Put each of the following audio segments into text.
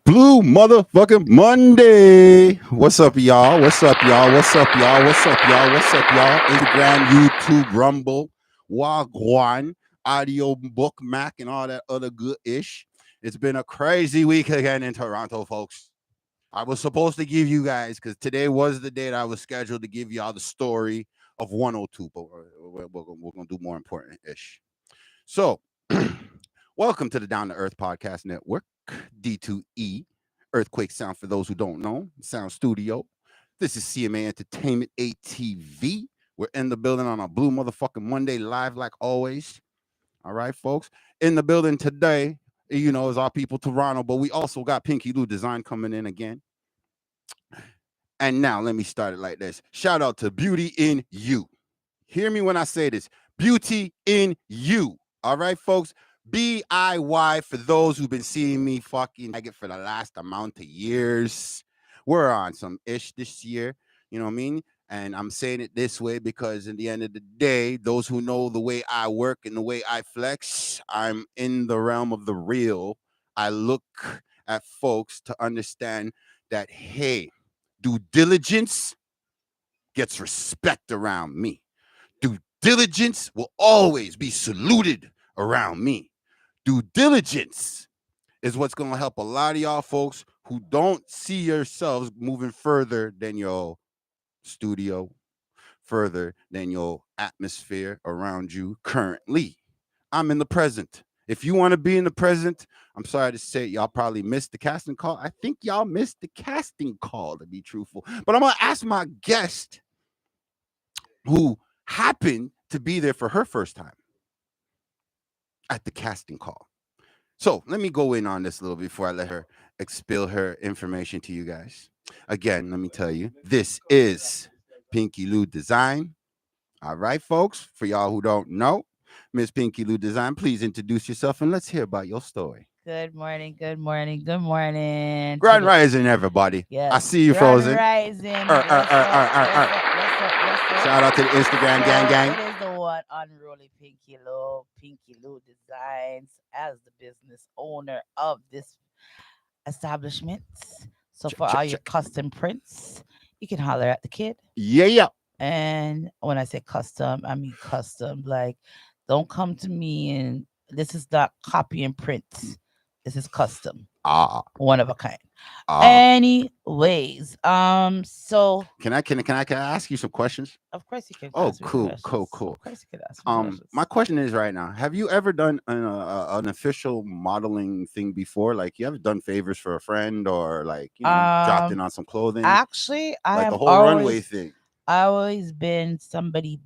Blue motherfucking Monday. What's up, y'all? What's up, y'all? What's up, y'all? What's up, y'all? What's up, y'all? Instagram, YouTube, Rumble, Wagwan, Audio Book, Mac, and all that other good ish. It's been a crazy week again in Toronto, folks. I was supposed to give you guys, because today was the day that I was scheduled to give y'all the story of 102, but we're going to do more important ish. So, welcome to the Down to Earth Podcast Network, D2E, Earthquake Sound for those who don't know, Sound Studio. This is CMA Entertainment ATV. We're in the building on a blue motherfucking Monday, live like always. All right, folks. In the building today, is our people Toronto, but we also got Pinky Lou Design coming in again. And now let me start it like this. Shout out to Beauty in You. Hear me when I say this. Beauty in You. All right, folks. BIY for those who've been seeing me fucking like it for the last amount of years. We're on some ish this year. You know what I mean? And I'm saying it this way because in the end of the day, those who know the way I work and the way I flex, I'm in the realm of the real. I look at folks to understand that, hey, due diligence gets respect around me. Due diligence will always be saluted around me. Due diligence is what's going to help a lot of y'all folks who don't see yourselves moving further than your studio, further than your atmosphere around you currently. I'm in the present. If you want to be in the present, I'm sorry to say, y'all probably missed the casting call. I think y'all missed the casting call, to be truthful. But I'm going to ask my guest who happened to be there for her first time at the casting call. So let me go in on this a little before I let her expel her information to you guys. Again, let me tell you, this is Pinky Lou Design. All right, folks, for y'all who don't know, Miss Pinky Lou Design, please introduce yourself and let's hear about your story. Good morning, good morning, good morning. Grand Rising, everybody. I Yes, see you, Grand Frozen. Rising. What's up? What's up? What's up? What's up? Shout out to the Instagram gang So gang. it is the one unruly Pinky Lou Designs, as the business owner of this establishment. So Check, for check, all your check. custom prints, you can holler at the kid. Yeah, yeah. And when I say custom, I mean custom. Like, don't come to me and this is not copy and print. This is custom, Ah, one of a kind. ah. Anyways, so Can I ask you some questions? of course you can Oh, ask me some cool, cool, questions. cool. Of course you can ask me My questions. question is right now: have you ever done an official modeling thing before? Like, you ever done favors for a friend, or like dropped in Um, on some clothing, actually, I like the have whole runway thing? always been somebody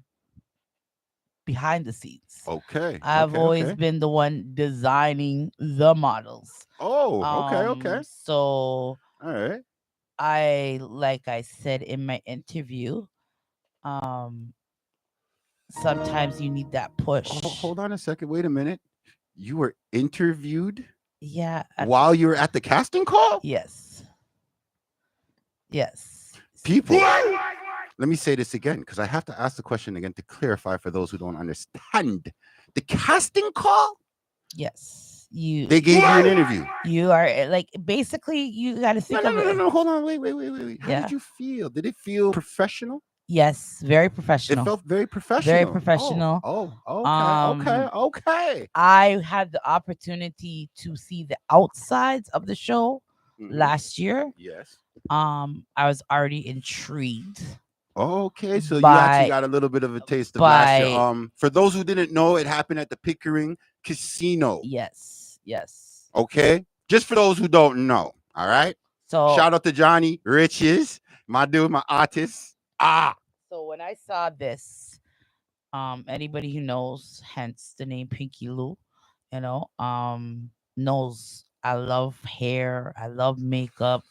behind the scenes. Okay, I've okay, always okay. been the one designing the models. Oh, okay, okay. So All right. like I said in my interview, um, sometimes you need that push. Hold on a second. Wait a minute. You were interviewed Yeah, while you were at the casting call? yes, yes, People, let me say this again because I have to ask the question again to clarify for those who don't understand. The casting call? yes. They gave you an interview. You are like basically you got to No, think no, of no, no, it. no. Hold on. Wait. How did Yeah. you feel? Did it feel professional? Yes, very It professional. felt very Very professional. professional. Okay. Um Okay. I had the opportunity to see the outsides of the show Hmm. last year. Yes. I was already intrigued Okay, so you actually by got a little bit of a taste of last year. by For those who didn't know, it happened at the Pickering Casino. yes. Okay, just for those who don't know. All right. So Shout out to Johnny Riches, my dude, my artist. Ah, so when I saw this, anybody who knows, hence the name Pinky Lou, knows I love hair, I love makeup.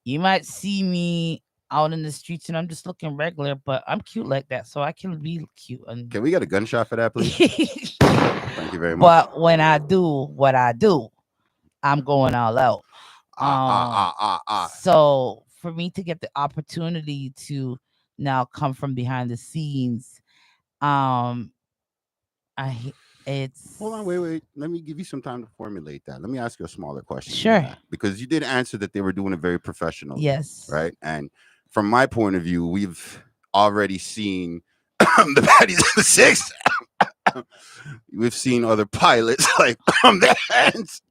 You might see me out in the streets and I'm just looking regular, but I'm cute like that, so I can be cute. And can we get a gunshot for that, please? Thank you very much. but when I do what I do, I'm going all out. Ah, ah, ah, ah, ah. So for me to get the opportunity to now come from behind the scenes, um, I Hold on, It's wait. Let me give you some time to formulate that. Let me ask you a smaller question than sure. that because you did answer that they were doing it very professionally, Yes. right? And from my point of view, we've already seen the baddies of the six. We've seen other pilots like their hands.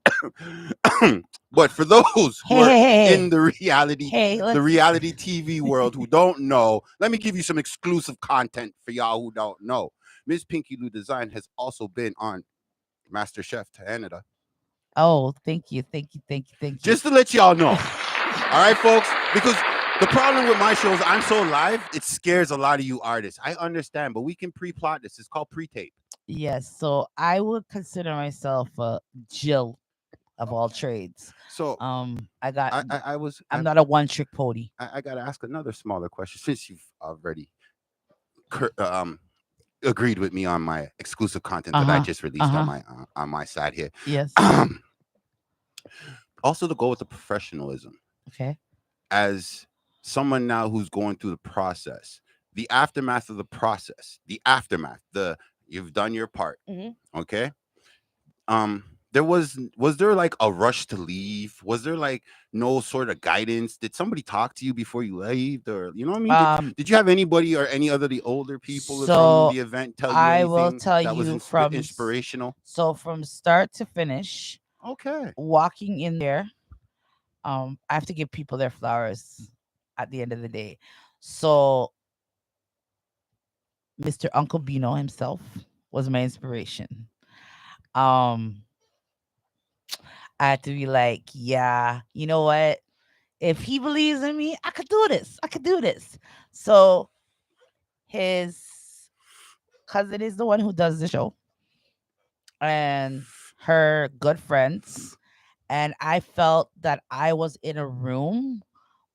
But for those who Hey, are hey, hey, in hey. the Let's. reality TV world who don't know, let me give you some exclusive content for y'all who don't know. Miss Pinky Lou Design has also been on Master Chef Canada. Oh, thank you, thank you, thank you, thank you. Just to let y'all know. All right, folks? Because the problem with my shows, I'm so live, it scares a lot of you artists. I understand, but we can pre-plot this. It's called pre-tape. Yes, so I would consider myself a Jill of all trades. So I got. I was I'm not a one trick pony. I got to ask another smaller question since you've already agreed with me on my exclusive content Uh that I huh. just Uh released huh. on my side here. Yes. Also to go with the professionalism Okay. as someone now who's going through the process, the aftermath of the process, the aftermath, the you've done your part, Hmm. okay? Um there was there like a rush to leave? Was there like no sort of guidance? Did somebody talk to you before you left or you know what I mean? Um. Did you have anybody or any other the older people from So the event tell you I will anything tell that was you from. inspirational? So from start to finish, Okay. walking in there, I have to give people their flowers at the end of the day. So Mr. Uncle Bino himself was my inspiration. Um, I had to be like, yeah, you know what? If he believes in me, I could do this. I could do this. So his cousin is the one who does the show, and her good friends. And I felt that I was in a room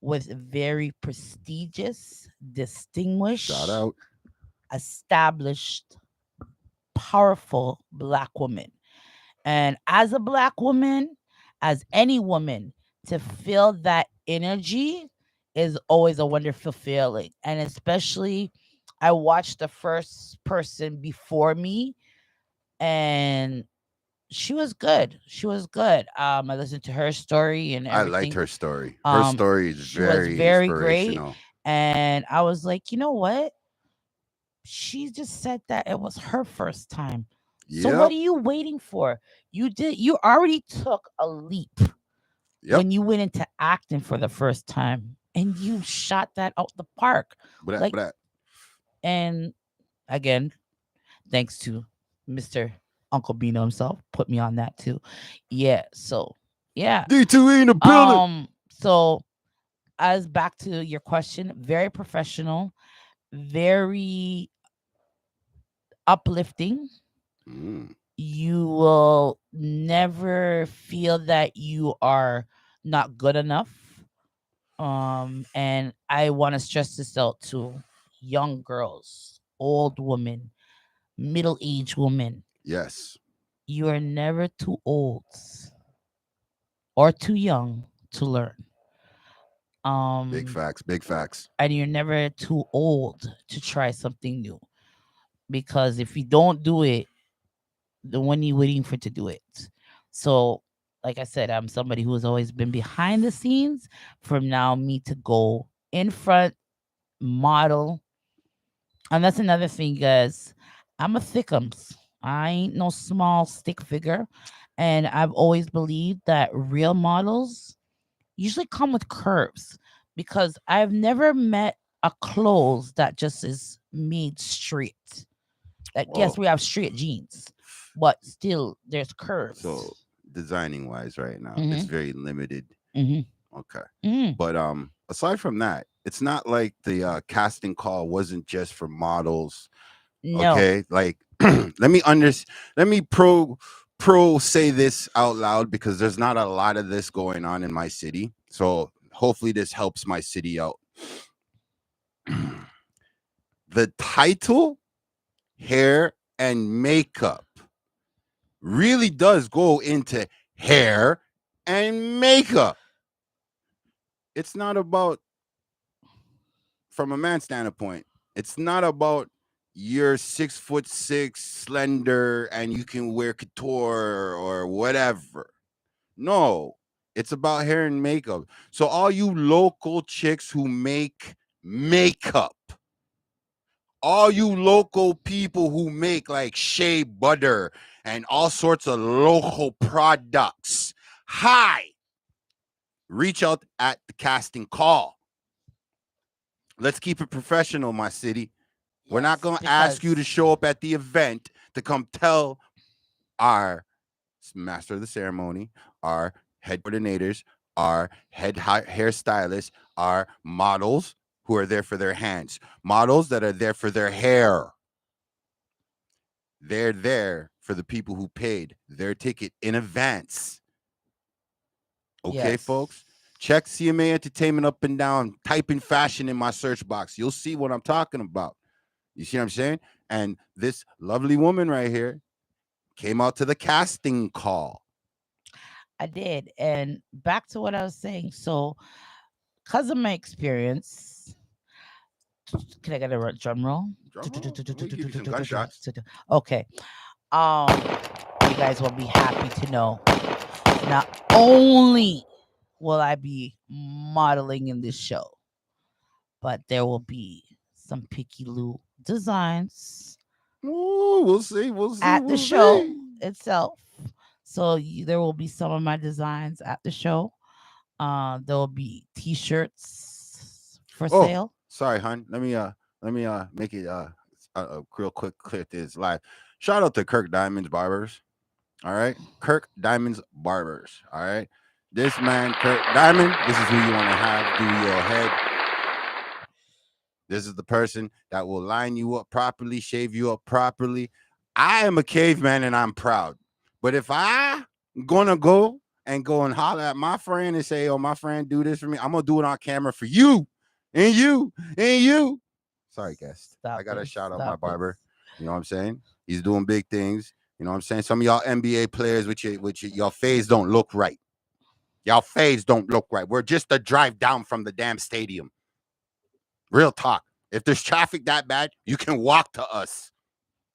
with very prestigious, Shout distinguished, out. established, powerful Black women. And as a Black woman, as any woman, to feel that energy is always a wonderful feeling. And especially, I watched the first person before me, and she was good. She was good. I listened to her story and I liked everything. her story. Her story is She was very very great. inspirational. And I was like, you know what? She just said that it was her first time. So what Yep. are you waiting for? You already took a leap Yep. when you went into acting for the first time and you shot that out the park. Like, But and again, thanks to Mr. Uncle Bino himself, put me on that too. Yeah, so yeah. D2E in the building. So as back to your question, very professional, very uplifting. Mm. You will never feel that you are not good enough. And I want to stress this out to young girls, old women, middle-aged women. Yes. You are never too old or too young to learn. Big Um, facts. Big facts. and you're never too old to try something new. Because if you don't do it, then when you waiting for to do it? So, like I said, I'm somebody who has always been behind the scenes. From now, me to go in front, model, and that's another thing, guys. I'm a thickums. I ain't no small stick figure, and I've always believed that real models usually come with curves because I've never met a clothes that just is made straight. Like, yes, Whoa. we have straight jeans, but still there's curves. So designing wise right now, it's Hmm. very limited. Hmm. Okay. Hmm. But aside from that, it's not like the casting call wasn't just for models. No. Okay? Like let me pro say this out loud because there's not a lot of this going on in my city. So hopefully this helps my city out. The title, hair and makeup really does go into hair and makeup. It's not about, from a man's standpoint, it's not about you're 6'6", slender, and you can wear couture or whatever. No, it's about hair and makeup. So all you local chicks who make makeup, all you local people who make like shea butter and all sorts of local products, hi, reach out at the casting call. Let's keep it professional, my city. We're not going to ask you to show up at the event to come tell our master of the ceremony, our head coordinators, our head hairstylists, our models who are there for their hands, models that are there for their hair. They're there for the people who paid their ticket in advance. Okay, folks? Check CMA Entertainment up and down. Type in fashion in my search box. You'll see what I'm talking about. You see what I'm saying? And this lovely woman right here came out to the casting call. I did. And back to what I was saying. So, because of my experience, can I get a drum roll? Okay. You guys will be happy to know. Not only will I be modeling in this show, but there will be some Picky Lou designs. Ooh, we'll see. We'll see. At the show itself. So there will be some of my designs at the show. There will be T-shirts for sale. Sorry, hon. Let me make it real quick clear this live. Shout out to Kirk Diamond's Barbers. All right, Kirk Diamond's Barbers. All right, this man, Kirk Diamond. This is who you want to have do your head. This is the person that will line you up properly, shave you up properly. I am a caveman and I'm proud. But if I'm gonna go and holler at my friend and say, "Oh, my friend, do this for me," I'm gonna do it on camera for you, and you, and you. Sorry, guest. I gotta shout out my barber. You know what I'm saying? He's doing big things. You know what I'm saying? Some of y'all NBA players with your face don't look right. Y'all face don't look right. We're just a drive down from the damn stadium. Real talk. If there's traffic that bad, you can walk to us.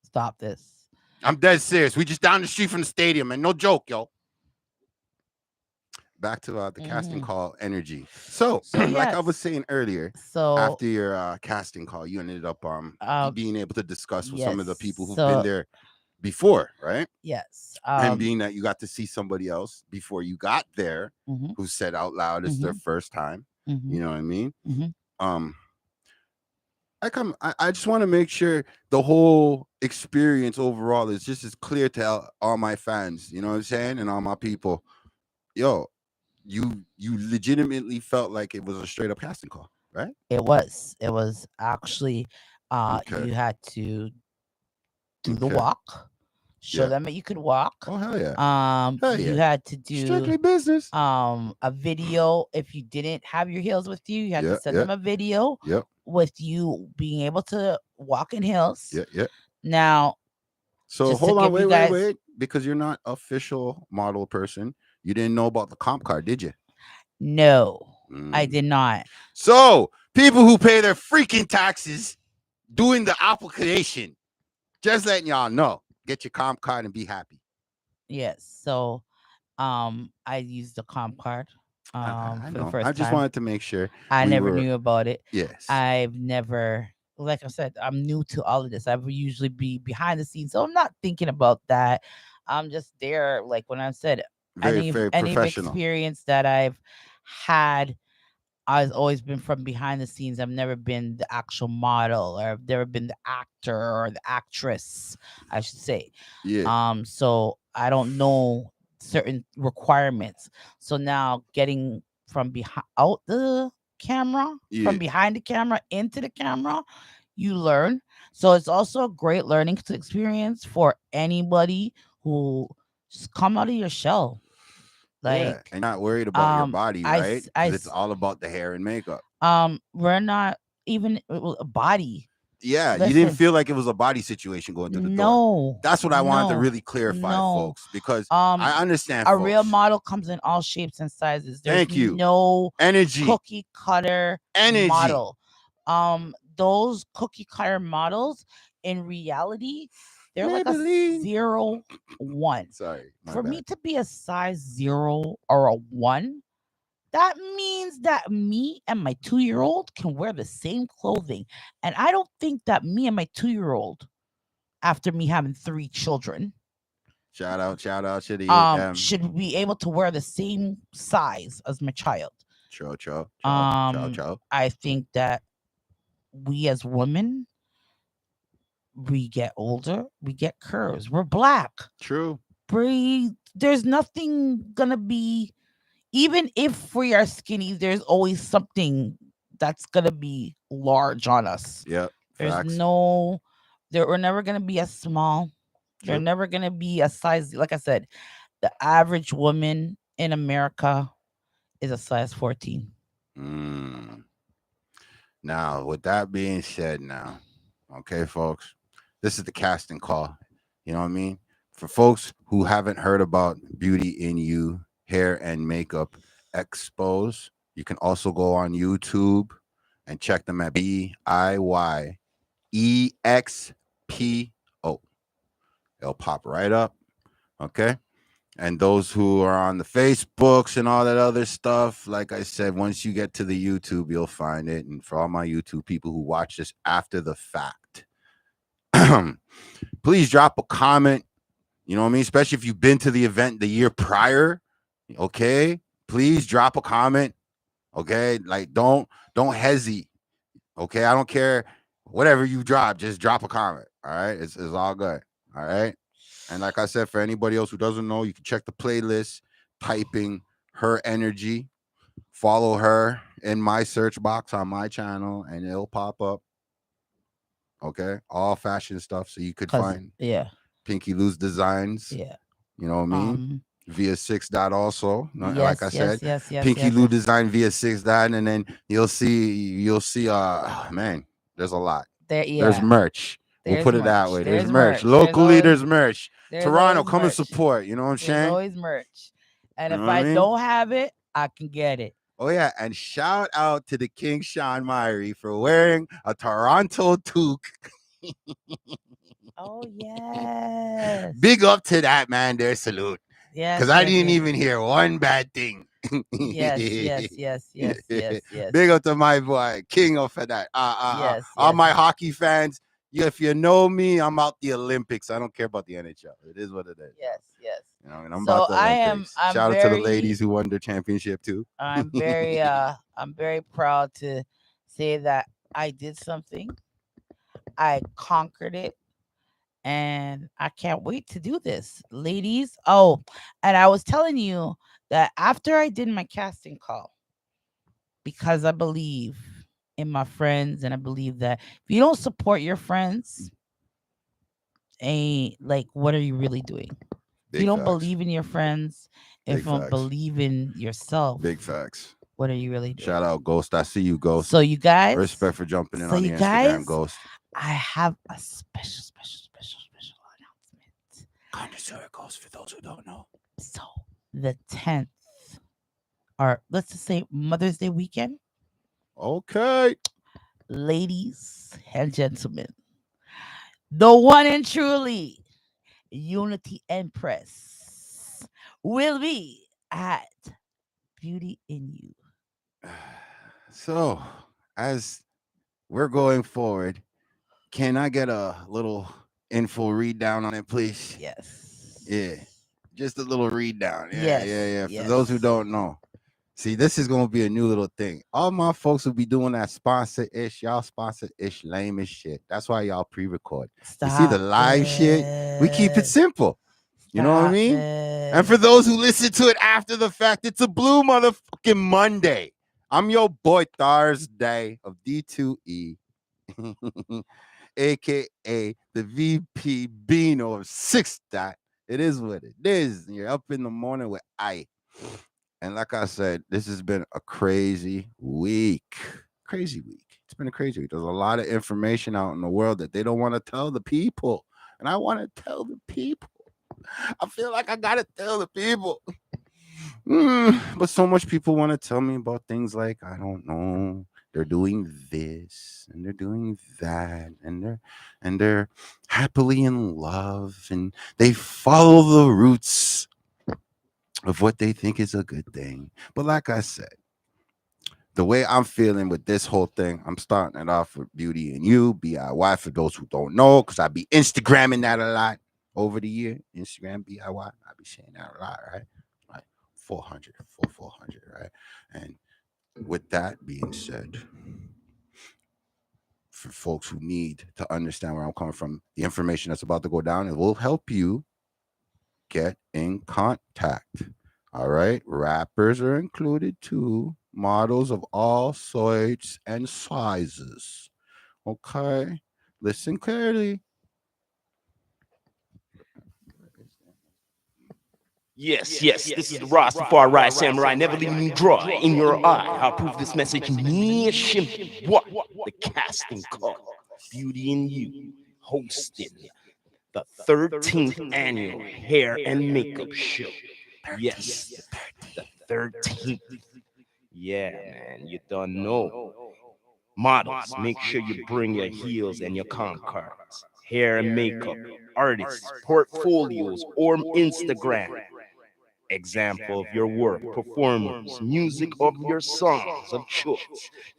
Stop this. I'm dead serious. We just down the street from the stadium, and no joke, yo. Back to the casting call energy. So like I was saying earlier, after your casting call, you ended up being able to discuss with some of the people who've been there before, right? Yes. And being that you got to see somebody else before you got there who said out loud it's their first time. You know what I mean? I just want to make sure the whole experience overall is just as clear to all my fans, you know what I'm saying, and all my people. Yo, you legitimately felt like it was a straight up casting call, right? It was actually you had to do the walk, show them that you could walk. Oh hell yeah. You had to do strictly business. A video. If you didn't have your heels with you, you had to send them a video with you being able to walk in heels. Now, so hold on, wait, because you're not official model person. You didn't know about the comp card, did you? No, I did not. So people who pay their freaking taxes doing the application, just letting y'all know, get your comp card and be happy. Yes. So I used the comp card I for the first time. I just wanted to make sure. I never knew about it. Yes. I've never, like I said, I'm new to all of this. I would usually be behind the scenes, so I'm not thinking about that. I'm just there. Like when I said, very professional. Experience that I've had, I've always been from behind the scenes. I've never been the actual model, or I've never been the actor or the actress, I should say. Yeah. So I don't know certain requirements. So now getting from behind out the camera, from behind the camera into the camera, you learn. So it's also a great learning experience for anybody who just come out of your shell. Like, and not worried about your body, right? It's all about the hair and makeup. We're not even a body. Yeah, listen, you didn't feel like it was a body situation going through the door. That's what I wanted to really clarify, folks, because I understand. A real model comes in all shapes and sizes. There's no energy cookie cutter model. Those cookie cutter models in reality, they're like a Maybelline. 0, 1. Sorry, my For bad. me to be a size 0 or a 1, that means that me and my 2-year-old can wear the same clothing. And I don't think that me and my 2-year-old, after me having 3 children, Shout out to the should be able to wear the same size as my child. Cho. I think that we as women, we get older, we get curves. We're black. True. There's nothing gonna be, even if we are skinny, there's always something that's gonna be large on us. Yep. There's Facts. no, we're never gonna be as small. They're True. never gonna be a size. Like I said, the average woman in America is a size 14. Now, with that being said, now, okay, folks, this is the casting call. You know what I mean? For folks who haven't heard about Beauty in You Hair and Makeup Expos, you can also go on YouTube and check them at BIYEXPO. It'll pop right up. Okay. And those who are on the Facebooks and all that other stuff, like I said, once you get to the YouTube, you'll find it. And for all my YouTube people who watch this after the fact, please drop a comment. You know what I mean? Especially if you've been to the event the year prior. Okay. Please drop a comment. Okay. Like don't hesitate. Okay. I don't care. Whatever you drop, just drop a comment. All right. It's all good. All right. And like I said, for anybody else who doesn't know, you can check the playlist, typing Her Energy, follow her in my search box on my channel, and it'll pop up. Okay, all fashion stuff, so you could find Pinky Lou's designs. Yeah, you know what I mean. Via 6 dot also, yes, like I said, yes, Pinky Lou design via 6 dot, and then you'll see. Man, there's a lot. There's merch. We'll put it that way. There's merch. Locally, there's merch. Toronto, come and support. You know what I'm saying? There's always merch. And if I don't have it, I can get it. Oh, yeah. And shout out to the King Sean Myrie for wearing a Toronto toque. Oh, yes. Big up to that, man. Their salute. Yeah. Because I didn't even hear one bad thing. Yes. Big up to my boy, King of that. All my hockey fans. Yeah, if you know me, I'm out the Olympics. I don't care about the NHL. It is what it is. Yes. You know, and I'm about the Olympics. Shout out to the ladies who won their championship too. I'm very proud to say that I did something. I conquered it. And I can't wait to do this, ladies. Oh, and I was telling you that after I did my casting call, because I believe in my friends, and I believe that if you don't support your friends, what are you really doing? If you don't believe in your friends, if you don't believe in yourself, big facts. What are you really doing? Shout out Ghost. I see you, Ghost. So you guys, respect for jumping in on the Instagram, Ghost. I have a special announcement. Connoisseur Ghost, for those who don't know. So the 10th, or let's just say Mother's Day weekend. Okay. Ladies and gentlemen, the one and truly Unity Empress will be at Beauty in You. So, as we're going forward, can I get a little info read down on it, please? Yes. Yeah. Just a little read down. Yeah. For those who don't know. See, this is going to be a new little thing. All my folks will be doing that sponsor-ish. Y'all sponsor-ish lame-ish shit. That's why y'all pre-record. You see the live shit? We keep it simple. You know what I mean? And for those who listen to it after the fact, it's a blue motherfucking Monday. I'm your boy Thursday of D2E, a.k.a. the VP Beano of 6 Dot. It is what it is. You're up in the morning with I. And like I said, this has been a crazy week. It's been a crazy week. There's a lot of information out in the world that they don't want to tell the people. And I want to tell the people. I feel like I got to tell the people. But so much people want to tell me about things like, I don't know, they're doing this and they're doing that, and they're happily in love, and they follow the roots of what they think is a good thing. But like I said, the way I'm feeling with this whole thing, I'm starting it off with Beauty and You, BIY, for those who don't know, because I be Instagramming that a lot over the year. Instagram BIY, I be saying that a lot, right? Right. 400, 400, right? And with that being said, for folks who need to understand where I'm coming from, the information that's about to go down, it will help you get in contact. All right. Rappers are included too. Models of all sorts and sizes. Okay. Listen clearly. Yes, this is the Rastafari Samurai, never leaving you dry in your eye. I'll prove this message nation. What? The casting call, Beauty in You, hosting the 13th annual hair and makeup show. Yes, the 13th. Yeah, man, you don't know. Models, make sure you bring your heels and your comp cards. Hair and makeup, artists, portfolios, or Instagram example of your work, performance, music of your songs of choice.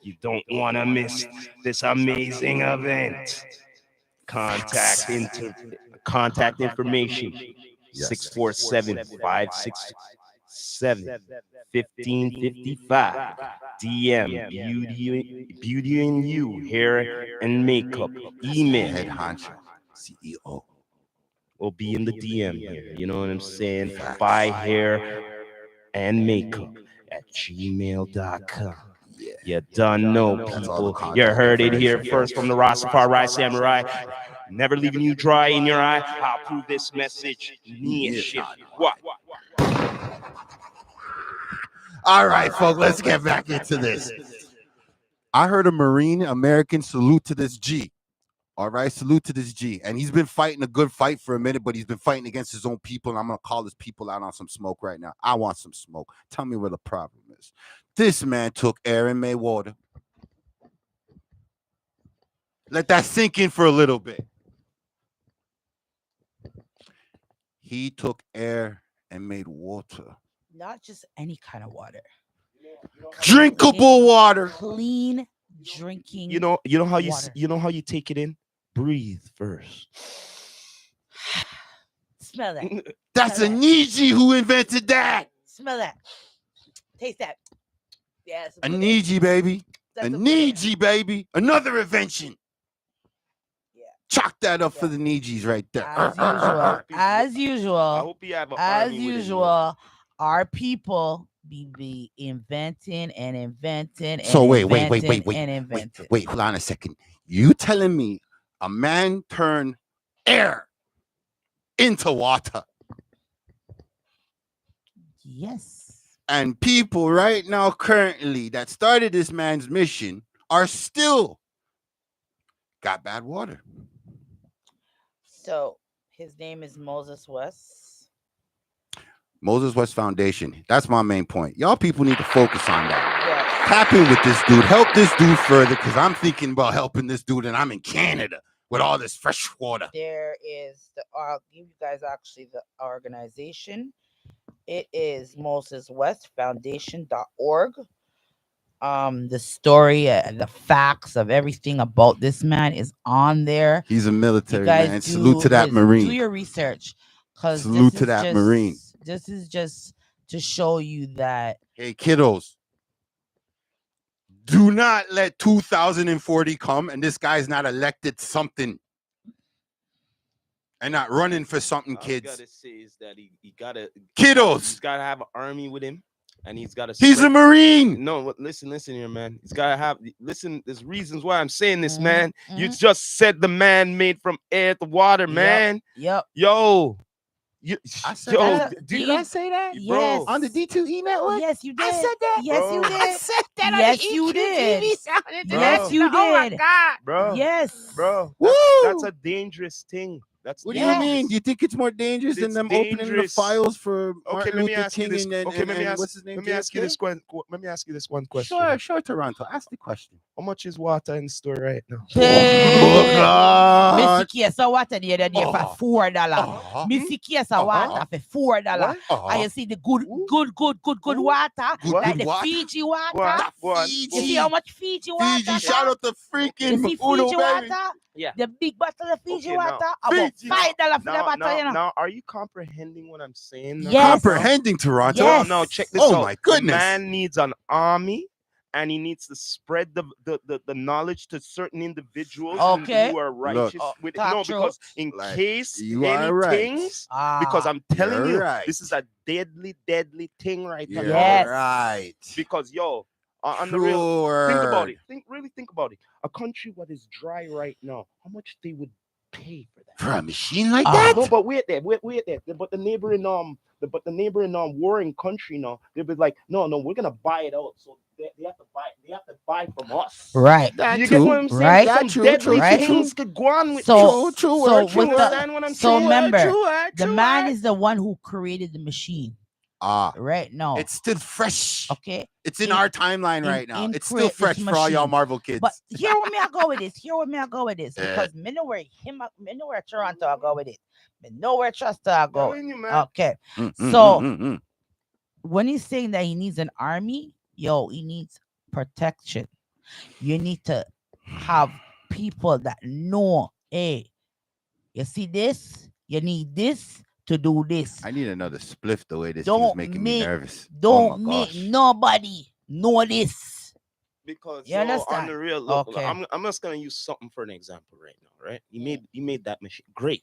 You don't want to miss this amazing event. Contact contact information Yes. 647-567-1555. DM Beauty and You hair and makeup. Email Head honcho, CEO. will be in the DM here. You know what I'm saying? Buy hair and makeup at gmail.com. Yeah. You done know, That's all the people. contact You heard it here information. first from the Rastafari Samurai. Never leaving you dry in your eye. I'll prove this message. Nation. What? All right, folks, let's get back into this. I heard a Marine American salute to this G. All right, salute to this G. And he's been fighting a good fight for a minute, but he's been fighting against his own people. And I'm going to call his people out on some smoke right now. I want some smoke. Tell me where the problem is. This man took air and made water. Let that sink in for a little bit. He took air and made water. Not just any kind of water. Drinkable water. Clean drinking. You know how water. you know how you take it in? Breathe first. Smell that. That's Smell a that. Niji who invented that. Smell that. Taste that. Yes. A Niji, baby. A That's Niji, baby. Another invention. Yeah. Chalk that up for the Nijis right there. As I usual. hope you have an As army with it, usual. Our people be inventing and inventing. And So wait, inventing. wait, hold on a second. You telling me a man turned air into water? Yes. And people right now currently that started this man's mission are still got bad water. So his name is Moses West. Moses West Foundation. That's my main point. Y'all people need to focus on that. Yes. Tap in with this dude. Help this dude further, because I'm thinking about helping this dude, and I'm in Canada with all this fresh water. There is I'll give you guys actually the organization. It is Moses West Foundation.org. The story and the facts of everything about this man is on there. He's a military You guys man. Salute to that Marine. Do your research. Salute to that Marine. This is just to show you that. Hey, kiddos, do not let 2040 come and this guy's not elected something and not running for something, kids. All I gotta say is that he gotta Kiddos. He's gotta have an army with him, and he's gotta. He's a Marine. No, listen here, man. He's gotta have. Listen, there's reasons why I'm saying this, Mhm, man. You just said the man made from air to water, man. Yep. Yo. I said Yo, that. Did I say that? Bro. Yes. On the D2E network? Yes, you did. I said that. Yes, Bro. you did. I said that. Yes, you did. Bro. Yes, you did. Oh my God. bro. Yes. Bro, Woo! that's a dangerous thing. That's What Yes. do you mean? Do you think it's more dangerous than It's them opening the dangerous. files for Okay, Martin let me Luther ask you King this. and, Okay, let me and ask. what's his name? Let me ask you JFK? this one. Let me ask you this one question. Sure, Toronto. Ask the question. How much is water in the store right now? Oh, Hey. God. Missy case of water the other day Oh. for $4. Uh-huh. Missy case of water for $4. What? And you see the good Who? water, Good, like good the water. Fiji Go water. on. Go on. You see how much Fiji water? Fiji. Shout out to freaking You see Uno, Fiji baby. water? Yeah. The big bottle of Fiji Okay, now, water, about Fiji. $5 for the Now, bottle, you know. now, are you comprehending what I'm saying? now? Yes. Comprehending Toronto. Yes. No, check this Oh out. my goodness. The man needs an army, and he needs to spread the knowledge to certain individuals Okay. who are righteous with it. talk No, true. because in Like, case you any are right. things, because I'm telling You're you, right. this is a deadly thing right now. You're Yes. right. Because on the real, Sure. think about it. Really think about it. A country what is dry right now, how much they would pay for that? For a machine like Ah. that? No, but wait there. But the neighboring warring country now, they'll be like, no, we're gonna buy it out. So they have to buy from us. Right. That You too. get what I'm saying? Right. Some That true, deadly true, things could go on with So, this. True, so true, with You the, understand what I'm so saying? remember, the true, man is the one who created the machine. Right now. It's still fresh. Okay. It's in In- our timeline right now. in It's still create this fresh for all y'all machine. Marvel kids. But here where me I go with this. Eh. Because me know where Toronto I go with it. Me know where Trust I go. Telling you, man. Okay. Mm, So when he's saying that he needs an army, he needs protection. You need to have people that know, hey, you see this, you need this to do this. I need another spliff the way this Don't thing's making me make- nervous. Don't Oh my make gosh. nobody know this. Because You on understand? the real, look, Okay. I'm just gonna use something for an example right now, right? You made that machine great.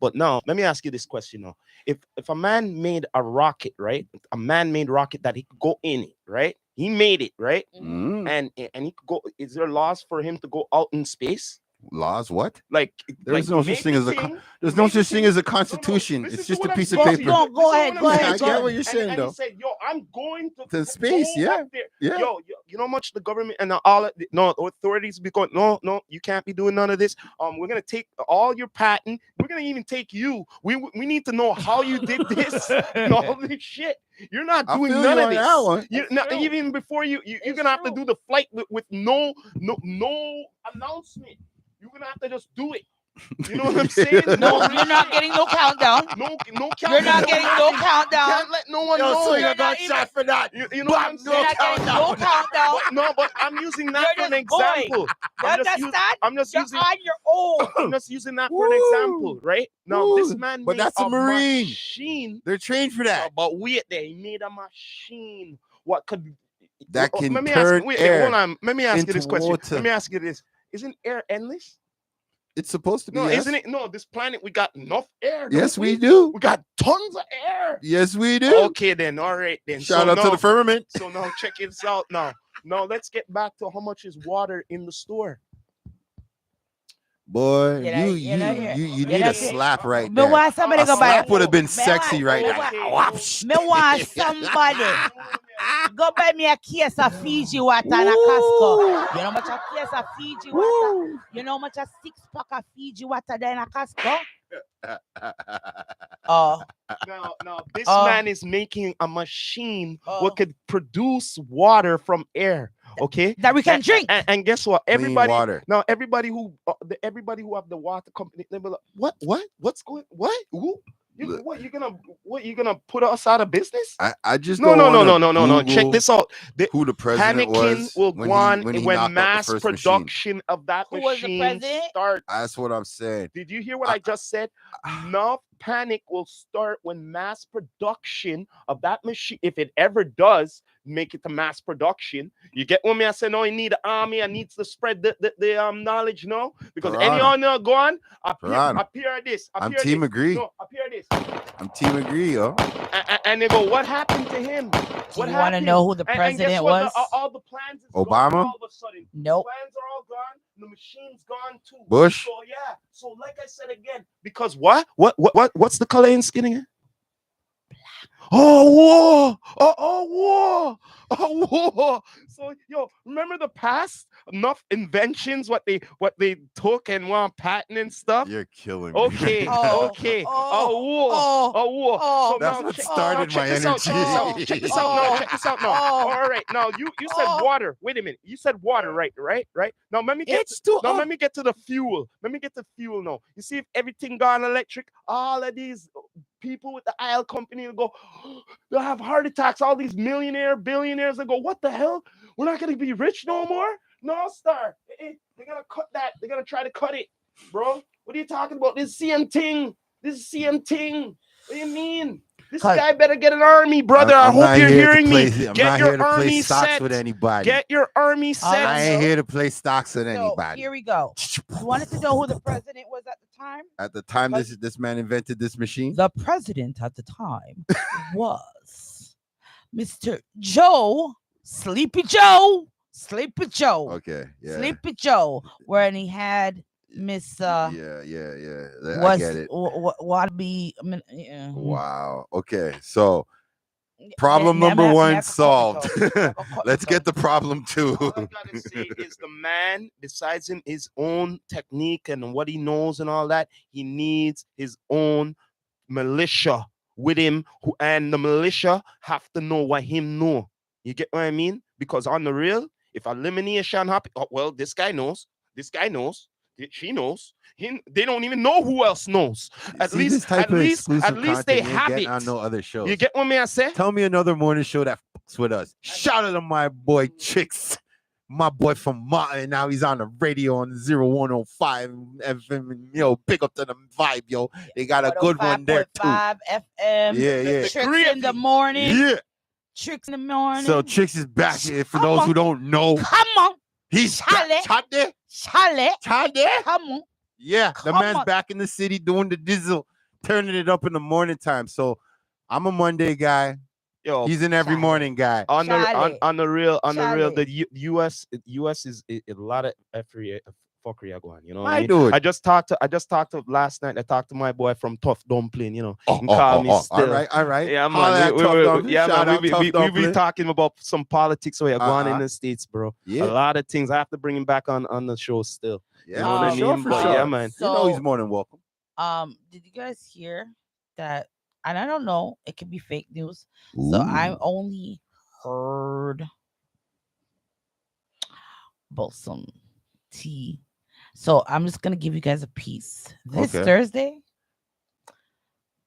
But now let me ask you this question now. If a man made a rocket, right? A man-made rocket that he could go in it, right? He made it, right? Mm. And he could go. Is there laws for him to go out in space? Laws? What? Like There's no such thing as a there's no such thing as a constitution. It's just a piece of paper. Go ahead. I get what you're saying, and though. he said, "Yo, I'm going To space, go yeah. up there." Yeah. Yo, you know how much the government and all authorities be going, no, you can't be doing none of this. We're gonna take all your patent. We're gonna even take you. We need to know how you did this and all this shit. You're not I doing feel none you of on this. that one. You're It's not, true. even before you're It's gonna have to true. do the flight with no announcement. You're gonna have to just do it. You know what I'm saying? No, you're not getting no countdown. No countdown. You're not getting no countdown. Can't let no one Yo, know. Swinger You're got not even- shot for that. You know what I'm You're saying? not getting no countdown. But I'm using that You're for an just going. example. You understand? I'm just You're using on your own. I'm just using that for an Woo. example, right? Now this Woo. man But made that's a Marine. machine. They're trained for that. But wait there, he made a machine. What could That can let me turn ask, wait, air hold on. Let me ask you into this question. water. Let me ask you this. Isn't air endless? It's supposed to be. No, Yes, isn't it? No, this planet we got enough air. don't yes we do. We got tons of air. Yes, we do. Okay, then. All right, then. Shout So out to now- the firmament. So now check this out. Now let's get back to how much is water in the store. Boy, You know- you know, you you need know, a slap right Me there. want somebody A go buy. slap would have been Me sexy want- right me now. want- Whoosh. Me want somebody go buy me a case of Fiji water in a Costco. You know how much a case of Fiji water? Woo. You know how much a 6-pack of Fiji water there in a Costco? Oh, Now this Oh. man is making a machine Oh. what could produce water from air. Okay, that we can drink. And guess what? Clean Everybody water. now, everybody who have the water company, they be like, what's going, what? Who? What you gonna put us out of business? I just No. don't wanna Check Google this out. The Who the president panicking was will when go on he when knocked out the mass first machine. production of that Who was the machine president? starts. That's what I'm saying. Did you hear what I just said? Enough panic will start when mass production of that machine, if it ever does make it to mass production. You get what me I say? No, you need an army. I needs to spread the knowledge, no? Because any Toronto. on there go on, Toronto. appear this. I'm appear team this. agree. No, appear this. I'm team agree, yo. And they go, what happened to him? Do What you want to happened? know who the And guess president what? was? All the plans is Obama? gone all of a sudden. Nope. Plans are all gone. The machine's gone too. Bush. So yeah. So like I said again, because what's the color in skin again? Oh war! Oh war! Oh, whoa. So yo, remember the past? Enough inventions, what they took and want patent and stuff. You're killing me. Okay, right now. okay. oh, Oh. So That's now what check, started check my this out. Check this out. energy. Check this out now. Check this out now. All right. Now you said Oh. water. Wait a minute. You said water, right? Now let me get It's too. let me get to the fuel. Let me get to fuel now. You see, if everything gone electric, all of these people with the oil company will go, they'll have heart attacks. All these billionaires will go, what the hell? We're not gonna be rich no more? No, Star. They're gonna cut that. They're gonna try to cut it, bro. What are you talking about? This CM thing. What do you mean? This guy better get an army, brother. I hope you're hearing me. Get your army set with anybody. Get your army set. I ain't here to play stocks with So anybody. here we go. You wanted to know who the president was at the time? At the time this man invented this machine. The president at the time was Mr. Joe, Sleepy Joe. Okay, yeah. Sleepy Joe, when he had Miss yeah. I get it. What be? Wow. Okay, so problem number one solved. Let's get the problem two. All I gotta say is the man, besides him, his own technique and what he knows and all that, he needs his own militia with him, and the militia have to know what him know. You get what I mean? Because on the real, if elimination happen, well, this guy knows, she knows. They don't even know who else knows. At least they have it. On no other shows. You get what I say? Tell me another morning show that fucks with us. Shout out to my boy Chicks, my boy from Martin. Now he's on the radio on 0105 FM. Yo, big up to the vibe, yo. They got a good one there too. 105 FM. Yeah. Tricks in the morning. Yeah. Tricks in the morning. So Chicks is back. For those who don't know, come on. he's Charlie. Charlie. Come on. Yeah, the Come man's on. back in the city doing the diesel, turning it up in the morning time. So I'm a Monday guy. Yo, He's an every Charlie. morning guy. on the real, Charlie. the US is a lot of fuckery going. You know what I I mean? do it. I just talked to last night. I talked to my boy from Tough Dumpling. You know, Oh, he called me All still. right. Yeah, Holla man. at Tough Dumpling. Shout out Tough We be Dumpling. talking about some politics where you're going in Uh-huh. the States, bro. Yeah. A lot of things. I have to bring him back on the show still. Yeah, You know what I sure, mean? for But sure. yeah, man. You know he's more than welcome. Did you guys hear that? And I don't know, it could be fake news. So I only heard about some tea. So I'm just gonna give you guys a piece. This Okay. Thursday.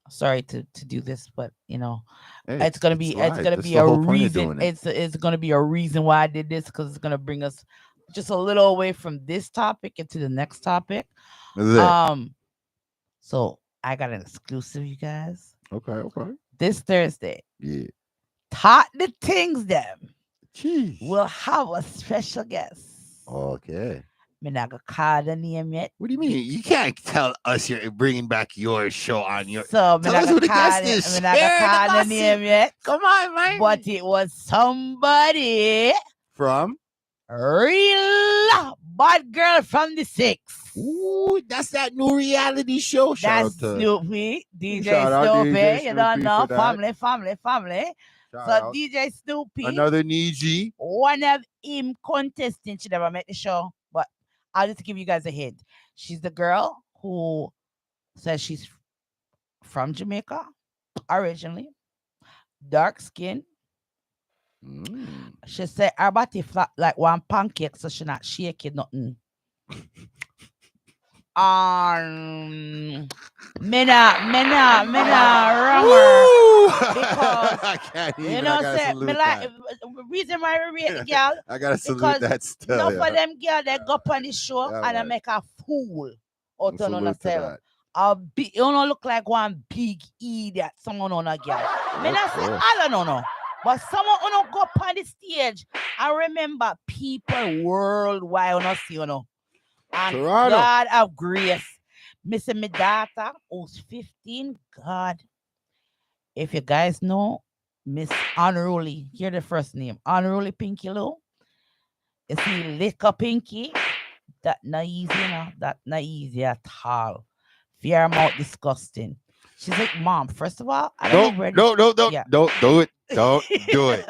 Sorry to do this, but you know, Hey, it's gonna be live. That's a the whole point of reason. doing it. It's gonna be a reason why I did this, because it's gonna bring us just a little away from this topic into the next topic. That's it. So I got an exclusive, you guys. Okay. This Thursday, Yeah. Tot the Things them Jeez. will have a special guest. Okay. Me not gonna call the name yet. What do you mean? You can't tell us you're bringing back your show on your. So me Tell not us who gonna the call guest it- is. me not gonna Share the call the gossip. name yet. Come on, man. But it was somebody From? real bad girl from the six. Ooh, that's that new reality show. Shout That's out to Snoopy, DJ Shout out Snoopy. DJ You don't Snoopy know, for that. family. shout So out. DJ Snoopy, Another Niji. one of him contestants should never met the show, but I'll just give you guys a hint. She's the girl who says she's from Jamaica originally, dark skin. She said her body flat like one pancake, so she not shaking nothing. Me not wrong her. Because, I can't even. You know, I gotta say salute me like that. reason why I rate the girl. I gotta salute because that still. Enough yeah. of them girl they go up on the show Yeah, and I man. make a fool out of Salute to herself. that. You don't look like one big idiot, someone on a girl. Me not say course. all no. But someone who don't go up on the stage, I remember people worldwide on us, you know. And Toronto. God of grace. Missing my daughter, who's 15. God. If you guys know, Miss Unruly, hear the first name. Unruly Pinky Lou. You see, Liquor Pinky. That not easy, you know. That not easy at all. Fear mouth disgusting. She's like, Mom, first of all, I don't know where No, Yeah. don't do it. Don't do it.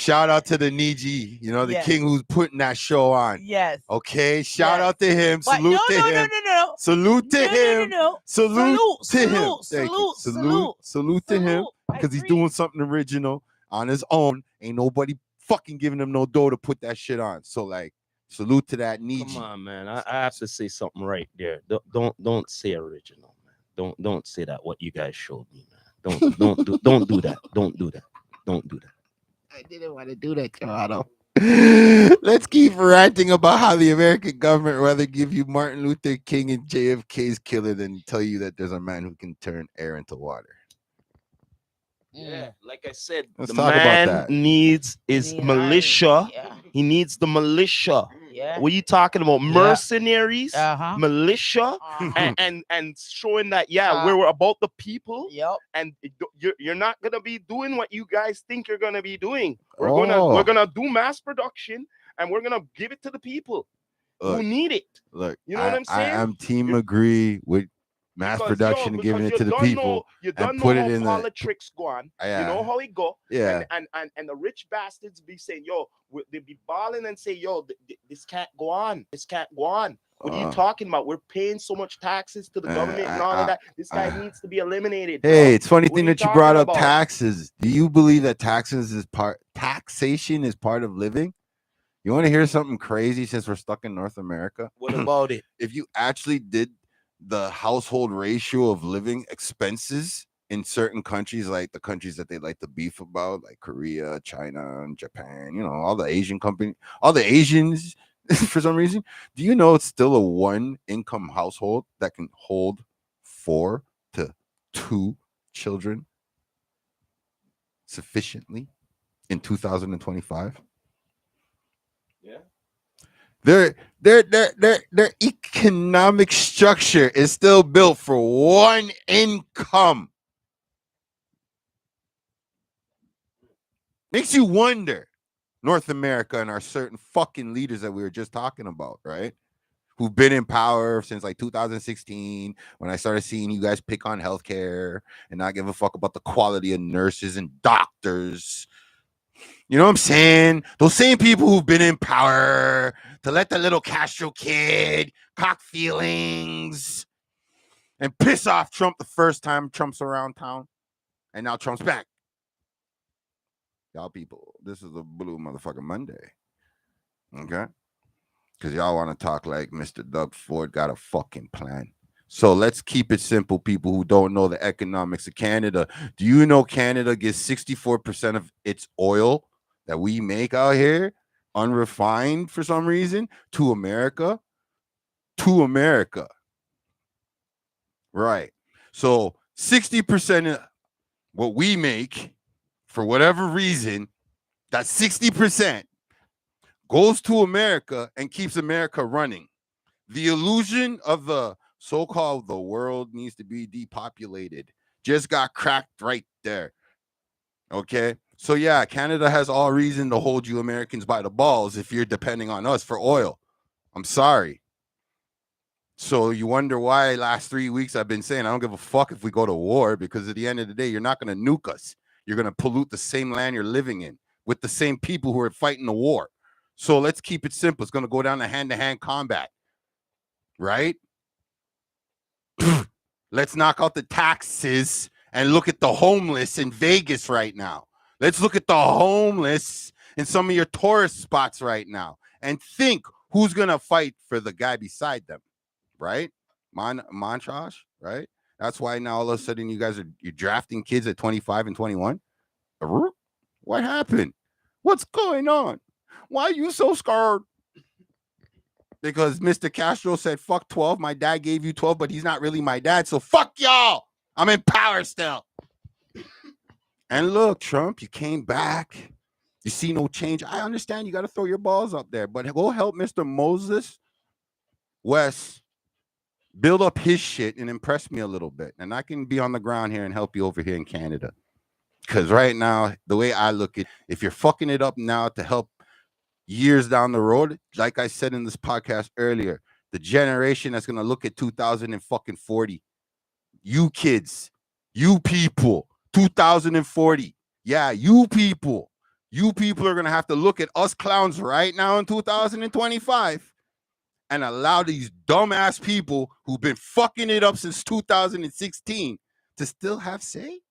shout out to the Niji, you know, the Yes. king who's putting that show on. Yes. Okay, shout Yes. out to him. But Salute no, to no, him. no, no, no. Salute to No, him. no. Salute to him. Salute, Thank you. salute. Salute to him Salute. I because he's agree. doing something original on his own. Ain't nobody fucking giving him no dough to put that shit on. So like, salute to that Come Niji. on, man. I have to say something right there. Don't say original, man. Don't say that. What you guys showed me, man. Don't do that. Don't do that. Don't do that. I didn't want to do that, Toronto. Let's keep ranting about how the American government rather give you Martin Luther King and JFK's killer than tell you that there's a man who can turn air into water. Yeah, like I said, Let's the talk about man that. needs his Yeah. militia. Yeah. He needs the militia. Yeah. What are you talking about? Mercenaries, Uh-huh. militia, Uh-huh. and showing that Uh, we're about the people, Yep. and you're not gonna be doing what you guys think you're gonna be doing. We're Oh. gonna do mass production, and we're gonna give it to the people who Look, need it. look, You know what I'm saying? I am team agree with mass Because, production and giving it to the people. You and don't know put how it in the- politics go on. Yeah. You know how it go. Yeah. And the rich bastards be saying, yo, they be balling and say, yo, this can't go on. This can't go on. What are you talking about? We're paying so much taxes to the government and all of that. This guy needs to be eliminated. Hey, bro. it's funny What thing are you that you brought up talking about? taxes. Do you believe that taxation is part of living? You want to hear something crazy since we're stuck in North America? What about it? If you actually did the household ratio of living expenses in certain countries, like the countries that they like to beef about, like Korea, China, and Japan, you know, all the Asians for some reason, do you know it's still a one income household that can hold 4 to 2 children sufficiently in 2025? Yeah. Their economic structure is still built for one income. Makes you wonder, North America and our certain fucking leaders that we were just talking about, right? Who've been in power since like 2016, when I started seeing you guys pick on healthcare and not give a fuck about the quality of nurses and doctors. You know what I'm saying? Those same people who've been in power to let the little Castro kid cock feelings and piss off Trump the first time Trump's around town. And now Trump's back. Y'all people, this is a blue motherfucking Monday. Okay? Because y'all want to talk like Mr. Doug Ford got a fucking plan. So let's keep it simple, people who don't know the economics of Canada. Do you know Canada gets 64% of its oil that we make out here, unrefined for some reason, to America? To America. Right. So 60% of what we make, for whatever reason, that 60% goes to America and keeps America running. The illusion of the so-called the world needs to be depopulated just got cracked right there. Okay? So yeah, Canada has all reason to hold you Americans by the balls if you're depending on us for oil. I'm sorry. So you wonder why last 3 weeks I've been saying I don't give a fuck if we go to war, because at the end of the day, you're not going to nuke us. You're going to pollute the same land you're living in with the same people who are fighting the war. So let's keep it simple. It's going to go down to hand-to-hand combat, right? Let's knock out the taxes and look at the homeless in Vegas right now. Let's look at the homeless in some of your tourist spots right now and think who's going to fight for the guy beside them, right? Montage, right? That's why now all of a sudden you're drafting kids at 25 and 21. What happened? What's going on? Why are you so scared? Because Mr. Castro said, fuck 12. My dad gave you 12, but he's not really my dad. So fuck y'all. I'm in power still. And look, Trump, you came back. You see no change. I understand you got to throw your balls up there, but go help Mr. Moses West build up his shit and impress me a little bit. And I can be on the ground here and help you over here in Canada. Because right now, the way I look at, if you're fucking it up now to help years down the road, like I said in this podcast earlier, the generation that's going to look at 2040, you kids, you people, 2040. Yeah, you people. You people are gonna have to look at us clowns right now in 2025 and allow these dumbass people who've been fucking it up since 2016 to still have say?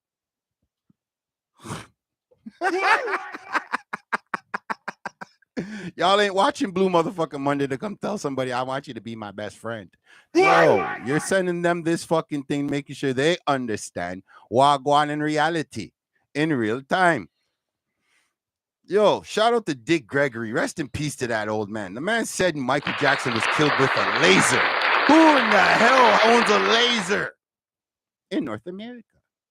Y'all ain't watching Blue Motherfucking Monday to come tell somebody I want you to be my best friend. No, you're sending them this fucking thing, making sure they understand Wagwan in reality, in real time. Yo, shout out to Dick Gregory. Rest in peace to that old man. The man said Michael Jackson was killed with a laser. Who in the hell owns a laser in North America?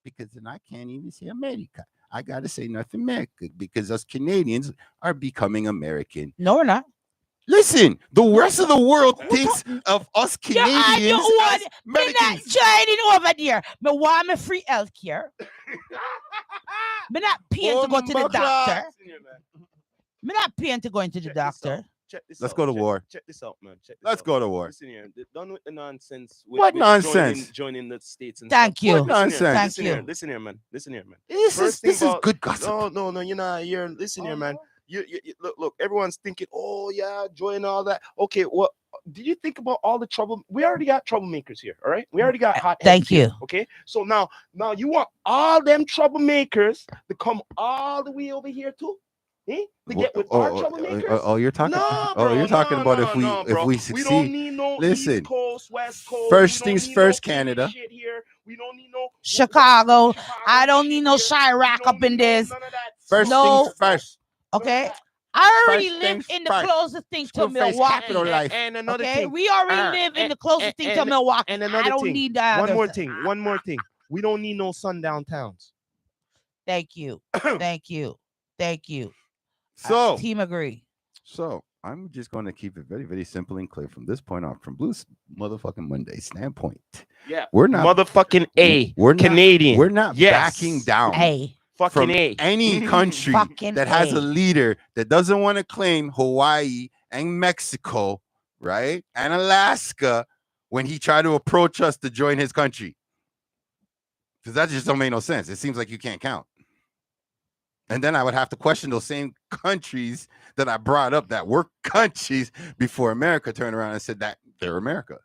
Because then I can't even say America. I got to say North America because us Canadians are becoming American. No, we're not. Listen, the rest of the world thinks of us Canadians as me not Americans. joining over there. Me want me free healthcare. Me not paying to go to the doctor. Me not paying to go into the doctor. Let's go to war. Check this out, man. Let's go to war. Listen here. Done with the nonsense. What nonsense? Joining the states and Thank stuff. you. What nonsense? Thank you. Listen here, man. Listen here, man. This First thing is about- good gossip. No, you're not here. Listen here, man. You look. Everyone's thinking, oh yeah, join all that. Okay, what? Did you think about all the trouble? We already got troublemakers here, all right? We already got hot. Thank you. Okay, so now you want all them troublemakers to come all the way over here too? To get with our troublemakers? You're talking. No, Oh, bro, you're talking about if bro. we We don't succeed. need no Listen, East Coast, West Coast. first We don't things need first, no Canada. shit here. We don't need no Chicago. I don't shit need no here. Chirac We don't up in need this. none of that. First No. things first. Okay. I already First live things in the first. closest thing to School face Milwaukee. capital life. And another Okay, thing. we already live in the closest thing to Milwaukee. And I another don't thing. need that. One other more stuff. thing. One more thing. We don't need no sundown towns. Thank you. Thank you. Thank you. So, Team agree. so I'm just going to keep it very, very simple and clear from this point on, from Blue Motherfucking Monday standpoint. Yeah. We're not Motherfucking A. We're not Canadian. We're not Yes. backing down. Hey, Fucking from A. any country Fucking that has A. a leader that doesn't want to claim Hawaii and Mexico, right, and Alaska when he tried to approach us to join his country. Because that just don't make no sense. It seems like you can't count. And then I would have to question those same countries that I brought up that were countries before America turned around and said that they're America.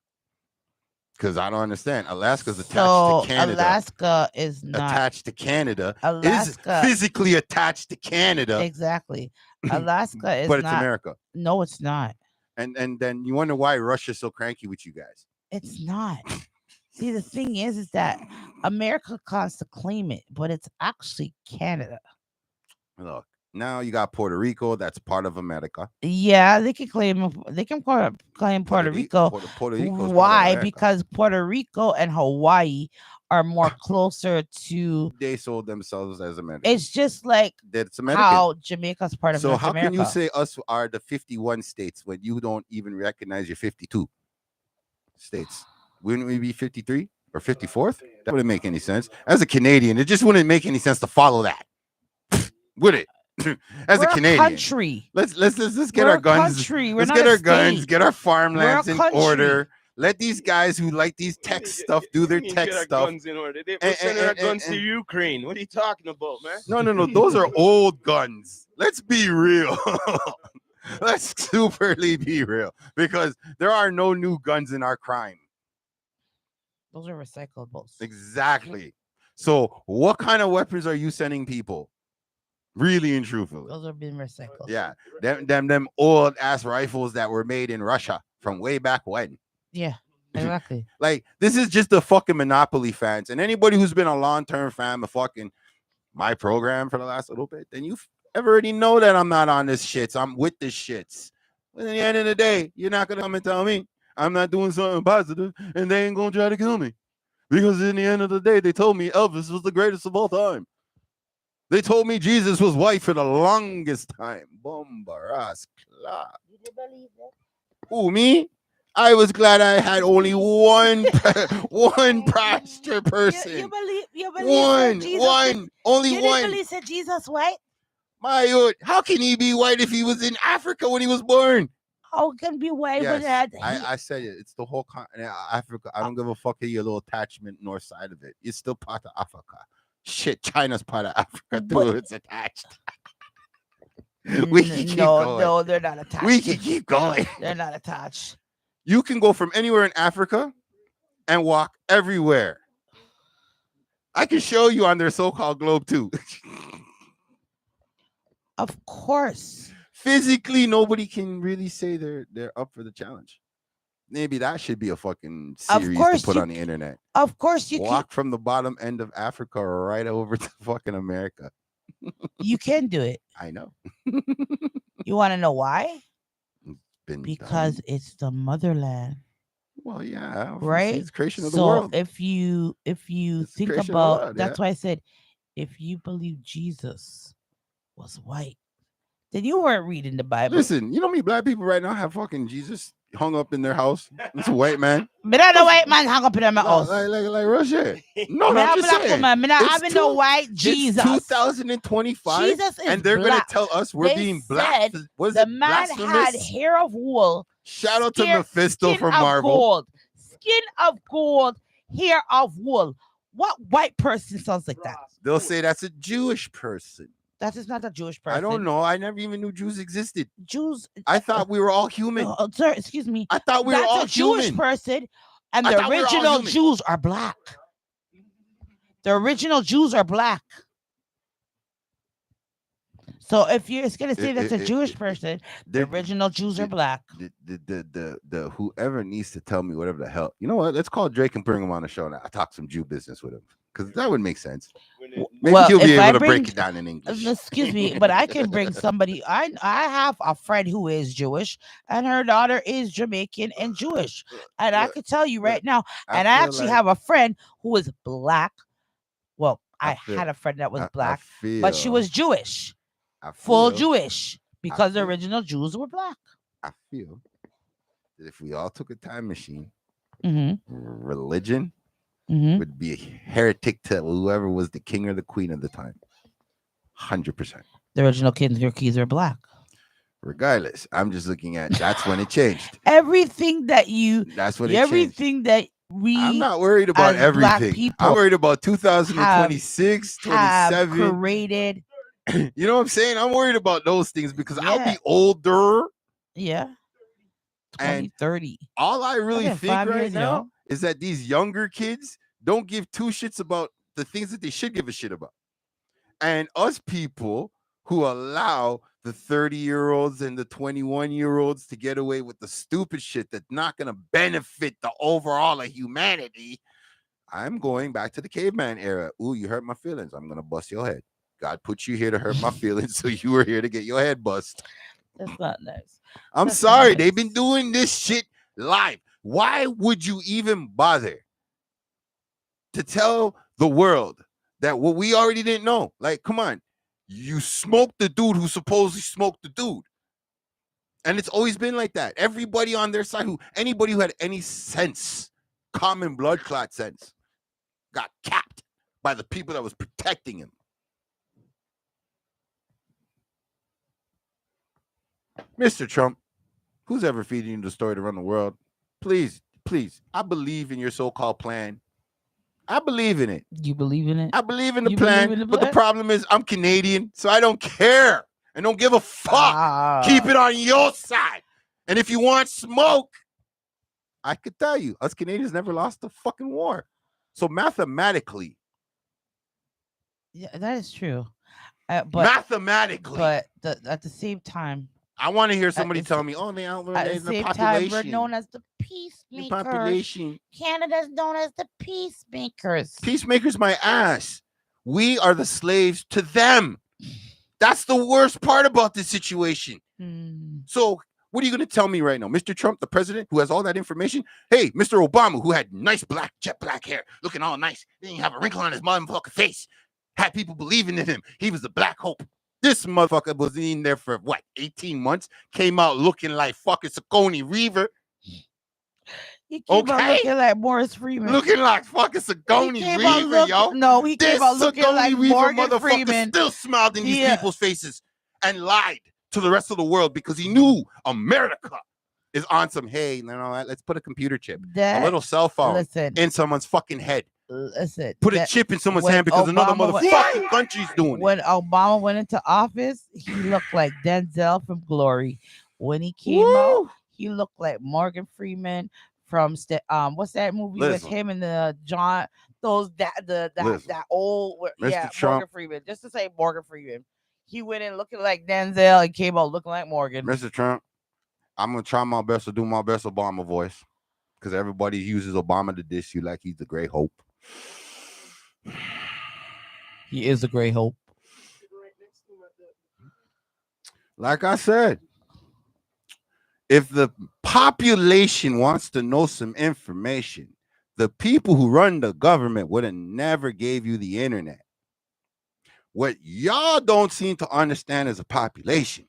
Because I don't understand. Alaska's attached to Canada. Alaska is not Attached to Canada. Alaska. Is physically attached to Canada. Exactly. Alaska is but it's not. America. No, it's not. And then you wonder why Russia's so cranky with you guys. It's not. See, the thing is that America wants to claim it, but it's actually Canada. Look, now you got Puerto Rico, that's part of America. Yeah, they can claim. They can claim Puerto Rico. Puerto Rico's part of Why? America. Because Puerto Rico and Hawaii are more closer to. They sold themselves as American. It's just like It's American. how Jamaica's part of So North how America. can you say us are the 51 states when you don't even recognize your 52 states? Wouldn't we be 53 or 54th? That wouldn't make any sense. As a Canadian, it just wouldn't make any sense to follow that. Would it? As We're a Canadian. country. Let's get We're our a guns. country. We're Let's not get a our guns, state. get our farmlands in country. order. Let these guys who like these tech stuff do their We need to tech get our stuff. Guns in order. We're And- sending our and- guns and- to Ukraine. What are you talking about, man? No. Those are old guns. Let's be real. Let's superly be real. Because there are no new guns in our crime. Those are recyclables. Exactly. So what kind of weapons are you sending people? Really and truthfully. Those are being recycled. Yeah. Them old ass rifles that were made in Russia from way back when. Yeah. Exactly. Like, this is just the fucking Monopoly fans. And anybody who's been a long-term fan of fucking my program for the last little bit, then you already know that I'm not on this shit. So I'm with this shits. But at the end of the day, you're not gonna come and tell me I'm not doing something positive and they ain't gonna try to kill me. Because in the end of the day, they told me Elvis was the greatest of all time. They told me Jesus was white for the longest time. Bombaras clap. You did believe that? Who, me? I was glad I had only one pastor person. You believe One, that Jesus one, only you one. didn't believe that Jesus white? My God, how can he be white if he was in Africa when he was born? How can be white Yes, with that? I said it. It's the whole continent, Africa. I don't give a fuck your little attachment north side of it. It's still part of Africa. Shit, China's part of Africa too. But- It's attached. We can keep going. No, they're not attached. We can keep going. They're not attached. You can go from anywhere in Africa and walk everywhere. I can show you on their so-called globe too. Of course. Physically, nobody can really say they're up for the challenge. Maybe that should be a fucking series course to put you on the internet. Of course you Walk from the bottom end of Africa right over to fucking America. you can do it. I know. You want to know why? Been Because done. it's the motherland. Well, yeah, obviously, Right? it's creation of the So world. if you It's think creation of the about world, that's why I said if you believe Jesus was white, then you weren't reading the Bible. Listen, you know how many black people right now have fucking Jesus hung up in their house? It's a white man. But not a white man hung up in my house. Like Russia. No, Me I'm a just black saying. woman. Me not It's having no white It's Jesus. 2025, Jesus is and they're gonna black. tell us we're They being said black. Was The it man had blasphemous? hair of wool. Shout out to skin- Mephisto skin from of Marvel. Gold. Skin of gold, hair of wool. What white person sounds like that? They'll say that's a Jewish person. That is not a Jewish person. I don't know. I never even knew Jews existed. Jews. I thought we were all human. Sir, excuse me. I thought we were That's all a Jewish human. person, and I the thought we were all original human. Jews are black. The original Jews are black. So if you're gonna say that's a Jewish person, the The- original Jews are the- black. the whoever needs to tell me whatever the hell. You know what? Let's call Drake and bring him on the show now. I talk some Jew business with him because that would make sense. Maybe Well, he'll be if I able to break bring- it down in English. Excuse me, but I can bring somebody. I have a friend who is Jewish, and her daughter is Jamaican and Jewish, and I Look, can tell you right now. I And I feel actually like- have a friend who is black. Well, I feel- had a friend that was I black, but she feel- was Jewish, I full feel- Jewish, because the feel- original Jews were black. I feel that if we all took a time machine, Mm-hmm. religion Mm-hmm. would be a heretic to whoever was the king or the queen at the time. 100%. The original keys are black. Regardless, I'm just looking at that's when it changed. Everything that you, That's when it changed. everything that we I'm not worried about as black everything. people I'm worried about 2026, have 27. created. You know what I'm saying? I'm worried about those things because I'll Yeah. be older. Yeah. And 2030. all I really Okay, think 5 right years, now yo. is that these younger kids don't give two shits about the things that they should give a shit about. And us people who allow the 30-year-olds and the 21-year-olds to get away with the stupid shit that's not going to benefit the overall of humanity. I'm going back to the caveman era. Ooh, you hurt my feelings. I'm going to bust your head. God put you here to hurt my feelings, so you were here to get your head bust. That's not nice. I'm That's sorry. nice. They've been doing this shit live. Why would you even bother to tell the world that what we already didn't know? Like, come on. You smoked the dude who supposedly smoked the dude. And it's always been like that. Everybody on their side, anybody who had any sense, common blood clot sense, got capped by the people that was protecting him. Mr. Trump, who's ever feeding you the story to run the world? Please, I believe in your so-called plan. I believe in it. You believe in it? I believe in the You plan, believe in the but the plan? problem is I'm Canadian, so I don't care and don't give a fuck. Keep it on your side. And if you want smoke, I could tell you, us Canadians never lost a fucking war. So mathematically, Yeah, that is true. But mathematically, at the same time, I want to hear somebody the tell sa- me, oh, they at outlawed the the same time, population. we're known as the The peacemakers. population. Canada's known as the peacemakers. Peacemakers, my ass. We are the slaves to them. That's the worst part about this situation. Hmm. So, what are you going to tell me right now? Mr. Trump, the president, who has all that information? Hey, Mr. Obama, who had nice jet black hair, looking all nice, didn't have a wrinkle on his motherfucking face, had people believing in him. He was the black hope. This motherfucker was in there for, 18 months? Came out looking like fucking Sigourney Weaver. He came out Okay. looking like Morris Freeman. Looking like fucking He Sigourney came out Weaver, yo. No, he This came out looking Sigourney like Weaver Morgan motherfucker Freeman. still smiled in these Yeah. people's faces and lied to the rest of the world because he knew America is on some, hey, you know what, let's put a computer chip, a That little cell phone listen, in someone's fucking head Listen, put a that- chip in someone's when hand because another Obama went- motherfucking country's doing it. when Obama went into office, he looked like Denzel from Glory. When he came out, Woo! he looked like Morgan Freeman from what's that movie Listen. with him and the John Listen. that old Mr. Trump. Morgan Freeman. Just to say Morgan Freeman. He went in looking like Denzel and came out looking like Morgan. Mr. Trump, I'm gonna try my best to do my best Obama voice because everybody uses Obama to diss you like he's the great hope. He is a great hope. Like I said, if the population wants to know some information, the people who run the government would have never gave you the internet. What y'all don't seem to understand as a population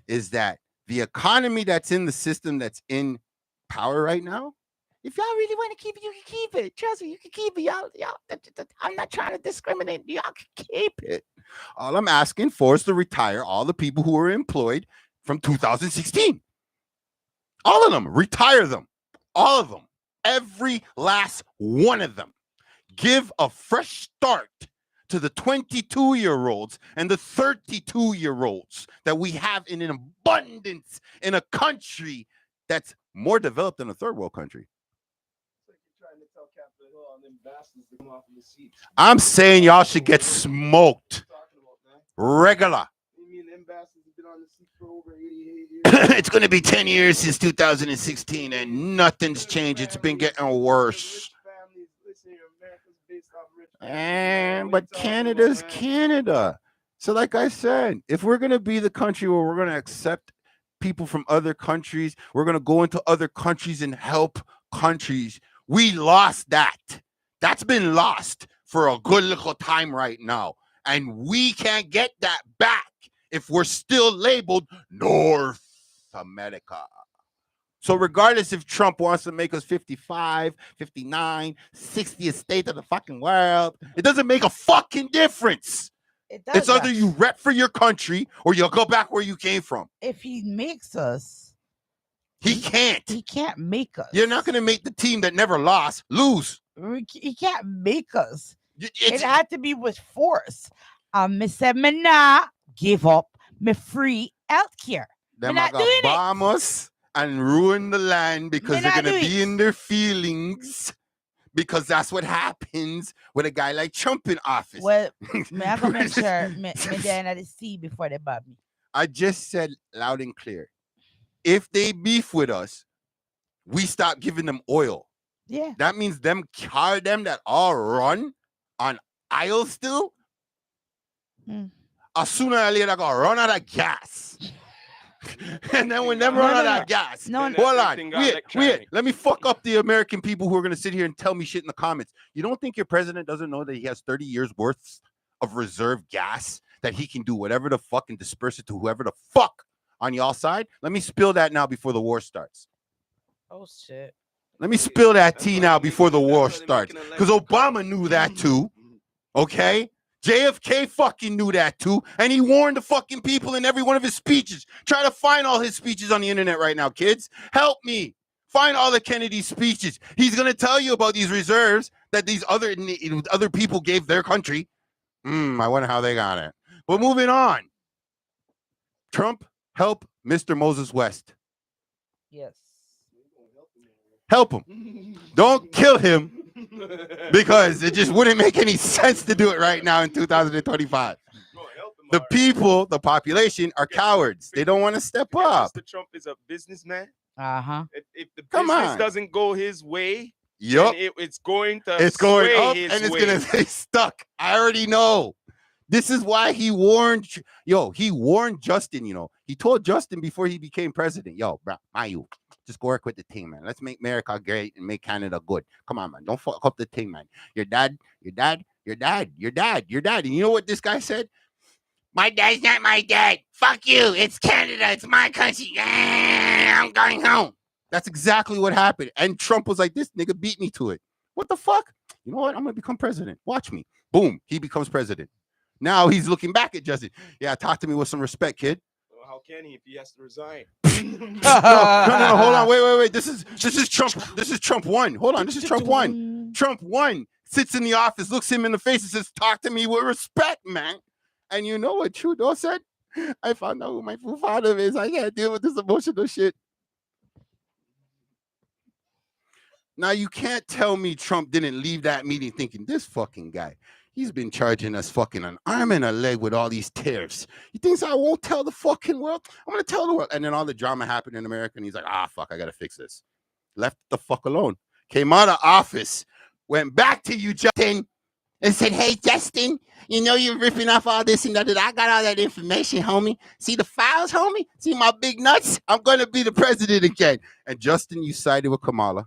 is that the economy that's in the system that's in power right now, if y'all really want to keep it, you can keep it. Trust me, you can keep it. Y'all, I'm not trying to discriminate. Y'all can keep it. All I'm asking for is to retire all the people who were employed from 2016. All of them, retire them. All of them. Every last one of them. Give a fresh start to the 22-year-olds and the 32-year-olds that we have in an abundance in a country that's more developed than a third world country. I'm saying y'all should get smoked. Regular. It's going to be 10 years since 2016 and nothing's changed. It's been getting worse. But Canada's Canada. So like I said, if we're going to be the country where we're going to accept people from other countries, we're going to go into other countries and help countries. We lost that. That's been lost for a good little time right now. And we can't get that back if we're still labeled North America. So regardless if Trump wants to make us 55, 59, 60th state of the fucking world, it doesn't make a fucking difference. It's either you rep for your country or you'll go back where you came from. If he makes us, he can't. He can't make us. You're not going to make the team that never lost lose. He can't make us. It had to be with force. Me say me not give up me free healthcare. Them not are doing gonna bomb us and ruin the land because Me they're not gonna do be it. in their feelings. Because that's what happens with a guy like Trump in office. Well, me I go make sure me down at the sea before they bomb me. I just said loud and clear. If they beef with us, we stop giving them oil. Yeah. That means them that all run on oil still. As sooner or later, they're gonna run out of gas. And then when them run out of gas, hold on, wait, let me fuck up the American people who are gonna sit here and tell me shit in the comments. You don't think your president doesn't know that he has 30 years worth of reserve gas that he can do whatever the fuck and disperse it to whoever the fuck on y'all side? Let me spill that now before the war starts. Oh shit. Let me spill that tea now before the war starts. Because Obama knew that too. Okay? JFK fucking knew that too. And he warned the fucking people in every one of his speeches. Try to find all his speeches on the internet right now, kids. Help me. Find all the Kennedy speeches. He's going to tell you about these reserves that these other people gave their country. I wonder how they got it. But moving on. Trump, help Mr. Moses West. Yes. Help him. Don't kill him because it just wouldn't make any sense to do it right now in 2025. The people, the population are cowards. They don't want to step up. Mr. Trump is a businessman. Uh-huh. If the Come business on. doesn't go his way, Yup. then it's going to It's going sway up his and it's way. going to stay stuck. I already know. This is why he warned, he warned Justin, He told Justin before he became president, bro, just go work with the team, man. Let's make America great and make Canada good. Come on, man. Don't fuck up the team, man. Your dad. And you know what this guy said? My dad's not my dad. Fuck you. It's Canada. It's my country. I'm going home. That's exactly what happened. And Trump was like, this nigga beat me to it. What the fuck? You know what? I'm going to become president. Watch me. Boom. He becomes president. Now he's looking back at Justin. Yeah, talk to me with some respect, kid. Well, how can he if he has to resign? No. Hold on. Wait. This is Trump. This is Trump 1. Hold on. This is Trump 1. Trump 1 sits in the office, looks him in the face and says, talk to me with respect, man. And you know what Trudeau said? I found out who my father is. I can't deal with this emotional shit. Now, you can't tell me Trump didn't leave that meeting thinking, this fucking guy, he's been charging us fucking an arm and a leg with all these tariffs. He thinks I won't tell the fucking world? I'm going to tell the world. And then all the drama happened in America, and he's like, fuck, I got to fix this. Left the fuck alone. Came out of office, went back to you, Justin, and said, hey, Justin, you know you're ripping off all this and that. I got all that information, homie. See the files, homie? See my big nuts? I'm going to be the president again. And Justin, you sided with Kamala.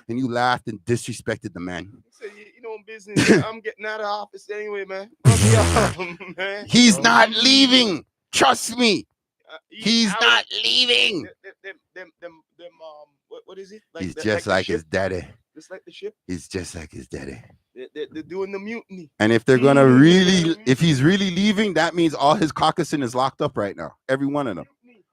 And you laughed and disrespected the man. So you know, business. I'm getting out of office anyway, man. Man. He's not leaving. Trust me. He's not leaving. What is it? He's just like his daddy. Just like the ship. He's just like his daddy. They're doing the mutiny. And if they're gonna really, if he's really leaving, that means all his caucusing is locked up right now. Every one of them.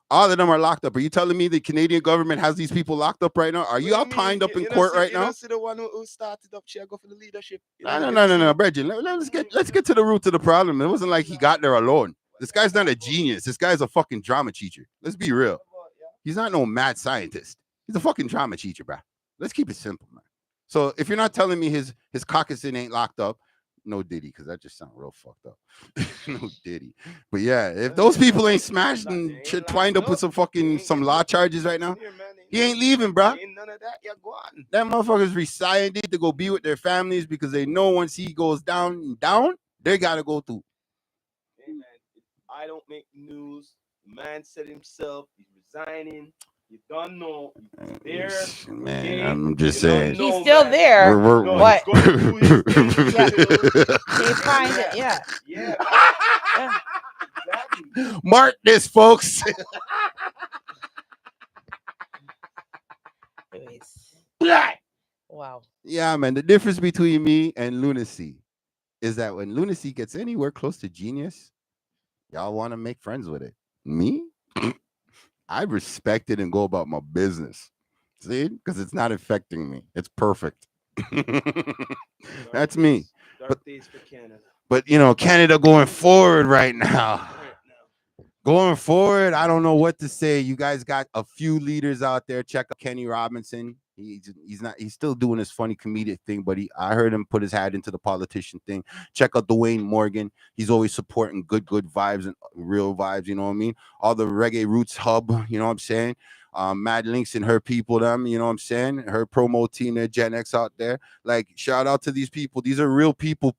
All of them are locked up. Are you telling me the Canadian government has these people locked up right now? Are you all tied up in court right now? You the one who started up, go for the leadership. No, Bridget. Let's get to the root of the problem. It wasn't like he got there alone. This guy's not a genius. This guy's a fucking drama teacher. Let's be real. He's not no mad scientist. He's a fucking drama teacher, bro. Let's keep it simple, man. So if you're not telling me his caucusing ain't locked up, no Diddy, because that just sounds real fucked up. No Diddy. But yeah, if those people ain't smashed and twined up with some law charges right now, he ain't leaving, bro. Ain't none of that. Go on. That motherfuckers resigned it to go be with their families because they know once he goes down, they gotta go through. Hey man, I don't make news. The man said himself, he's resigning. You don't know. He's there. Man, okay? I'm just saying. He's still there. What? He find it. Yeah. Yeah. Exactly. Mark this, folks. Wow. Yeah, man. The difference between me and lunacy is that when lunacy gets anywhere close to genius, y'all want to make friends with it. Me? I respect it and go about my business. See? Because it's not affecting me. It's perfect. That's me. Dark days for Canada. But, you know, Canada going forward right now. Going forward, I don't know what to say. You guys got a few leaders out there. Check out Kenny Robinson. He's still doing his funny comedic thing, but I heard him put his hat into the politician thing. Check out Dwayne Morgan. He's always supporting good vibes and real vibes, you know what I mean? All the Reggae Roots Hub, you know what I'm saying? Mad Links and her people, them, you know what I'm saying? Her promo team, their Gen X out there. Like, shout out to these people. These are real people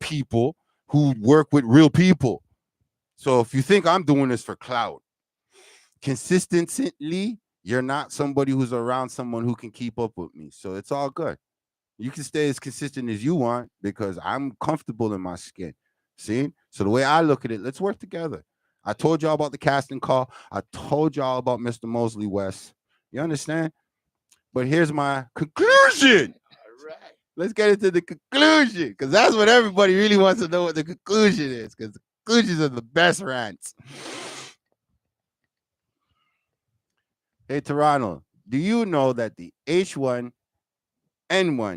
who work with real people. So if you think I'm doing this for clout, consistently, you're not somebody who's around someone who can keep up with me. So it's all good. You can stay as consistent as you want because I'm comfortable in my skin. See? So the way I look at it, let's work together. I told y'all about the casting call. I told y'all about Mr. Mosley West. You understand? But here's my conclusion. All right. Let's get into the conclusion because that's what everybody really wants to know what the conclusion is because the conclusions are the best rants. Hey, Toronto, do you know that the H1N1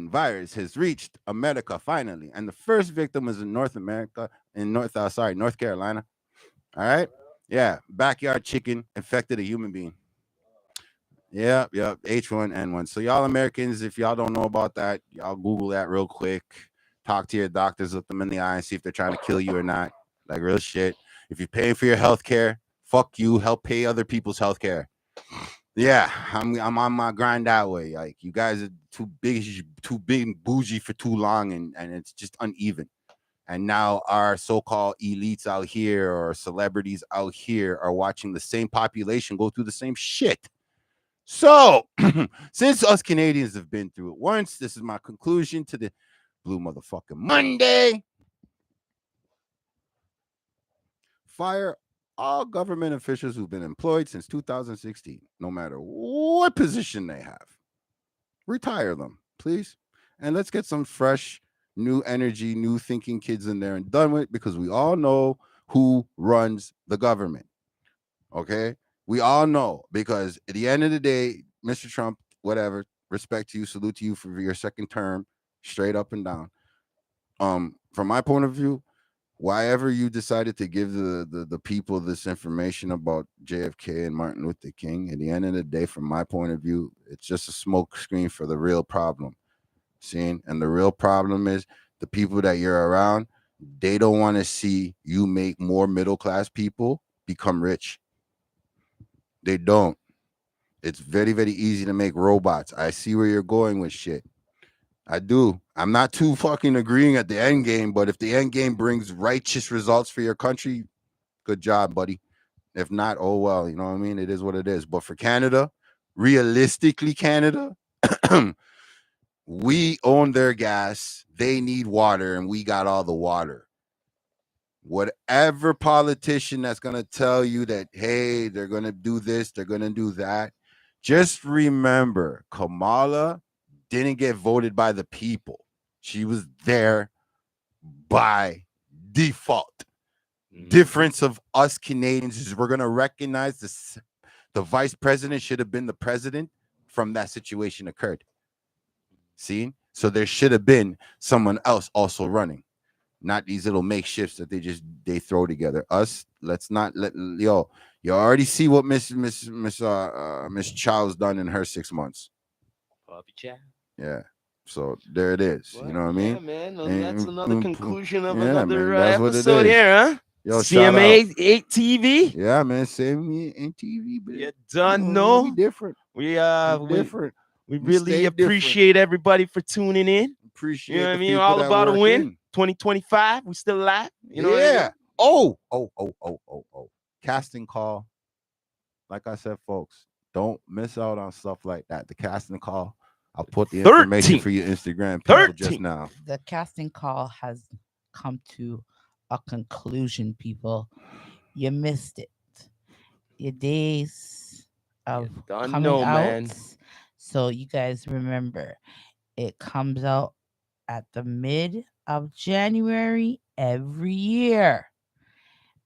virus has reached America finally? And the first victim is in North Carolina. All right? Yeah, backyard chicken infected a human being. Yep, H1N1. So y'all Americans, if y'all don't know about that, y'all Google that real quick. Talk to your doctors, look them in the eye and see if they're trying to kill you or not. Like real shit. If you're paying for your health care, fuck you. Help pay other people's health care. Yeah, I'm on my grind that way. Like you guys are too big and bougie for too long, and it's just uneven. And now our so-called elites out here or celebrities out here are watching the same population go through the same shit. So, since us Canadians have been through it once, this is my conclusion to the Blue Motherfucking Monday. Fire all government officials who've been employed since 2016, no matter what position they have. Retire them, please. And let's get some fresh, new energy, new thinking kids in there and done with, because we all know who runs the government. Okay? We all know, because at the end of the day, Mr. Trump, whatever, respect to you, salute to you for your second term, straight up and down. from my point of view, why ever you decided to give the people this information about JFK and Martin Luther King, at the end of the day, from my point of view, it's just a smoke screen for the real problem. Seeing, and the real problem is the people that you're around, they don't want to see you make more middle class people become rich. They don't. It's very, very easy to make robots. I see where you're going with shit. I do. I'm not too fucking agreeing at the end game, but if the end game brings righteous results for your country, good job, buddy. If not, oh well, you know what I mean? It is what it is. But for Canada, realistically, Canada, we own their gas. They need water, and we got all the water. Whatever politician that's going to tell you that, hey, they're going to do this, they're going to do that, just remember, Kamala didn't get voted by the people. She was there by default. Difference of us Canadians is we're going to recognize the vice president should have been the president from that situation occurred. See? So there should have been someone else also running, not these little makeshifts that they throw together. Us, let's not let you already see what Miss Child's done in her 6 months. Yeah. So there it is. Well, you know what I mean? Yeah, man. That's another conclusion of another episode here, huh? Yo, CMA 8 TV. Yeah, man. CMA 8 TV. You done know. We different. We different. We really appreciate everybody for tuning in. Appreciate. You know what I mean? All about a win. 2025. We still alive. You know. Yeah. What I mean? Casting call. Like I said, folks, don't miss out on stuff like that. The casting call. I'll put the information for your Instagram people just now. The casting call has come to a conclusion, people. You missed it. Your days of coming out. Man. So you guys remember, it comes out at the mid of January every year.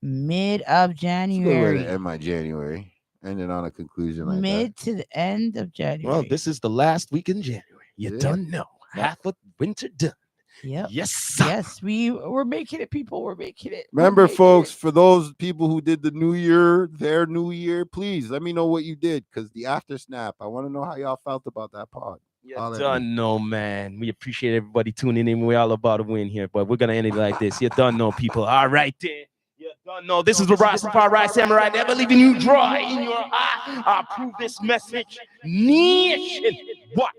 Mid of January. End my January. Ending on a conclusion like mid that. to the end of January. Well, this is the last week in January. You don't know. Half of winter done. Yep. Yes. Yes, we're making it, people. We're making it. Remember, folks, for those people who did the new year, their new year, please let me know what you did, because the after snap, I want to know how y'all felt about that pod. You done know, man. We appreciate everybody tuning in. We're all about to win here, but we're gonna end it like this. You done know, people. All right, then. You done know. This is the Rastafari Samurai, never leaving you dry in your eye. I approve this message. Nation. What?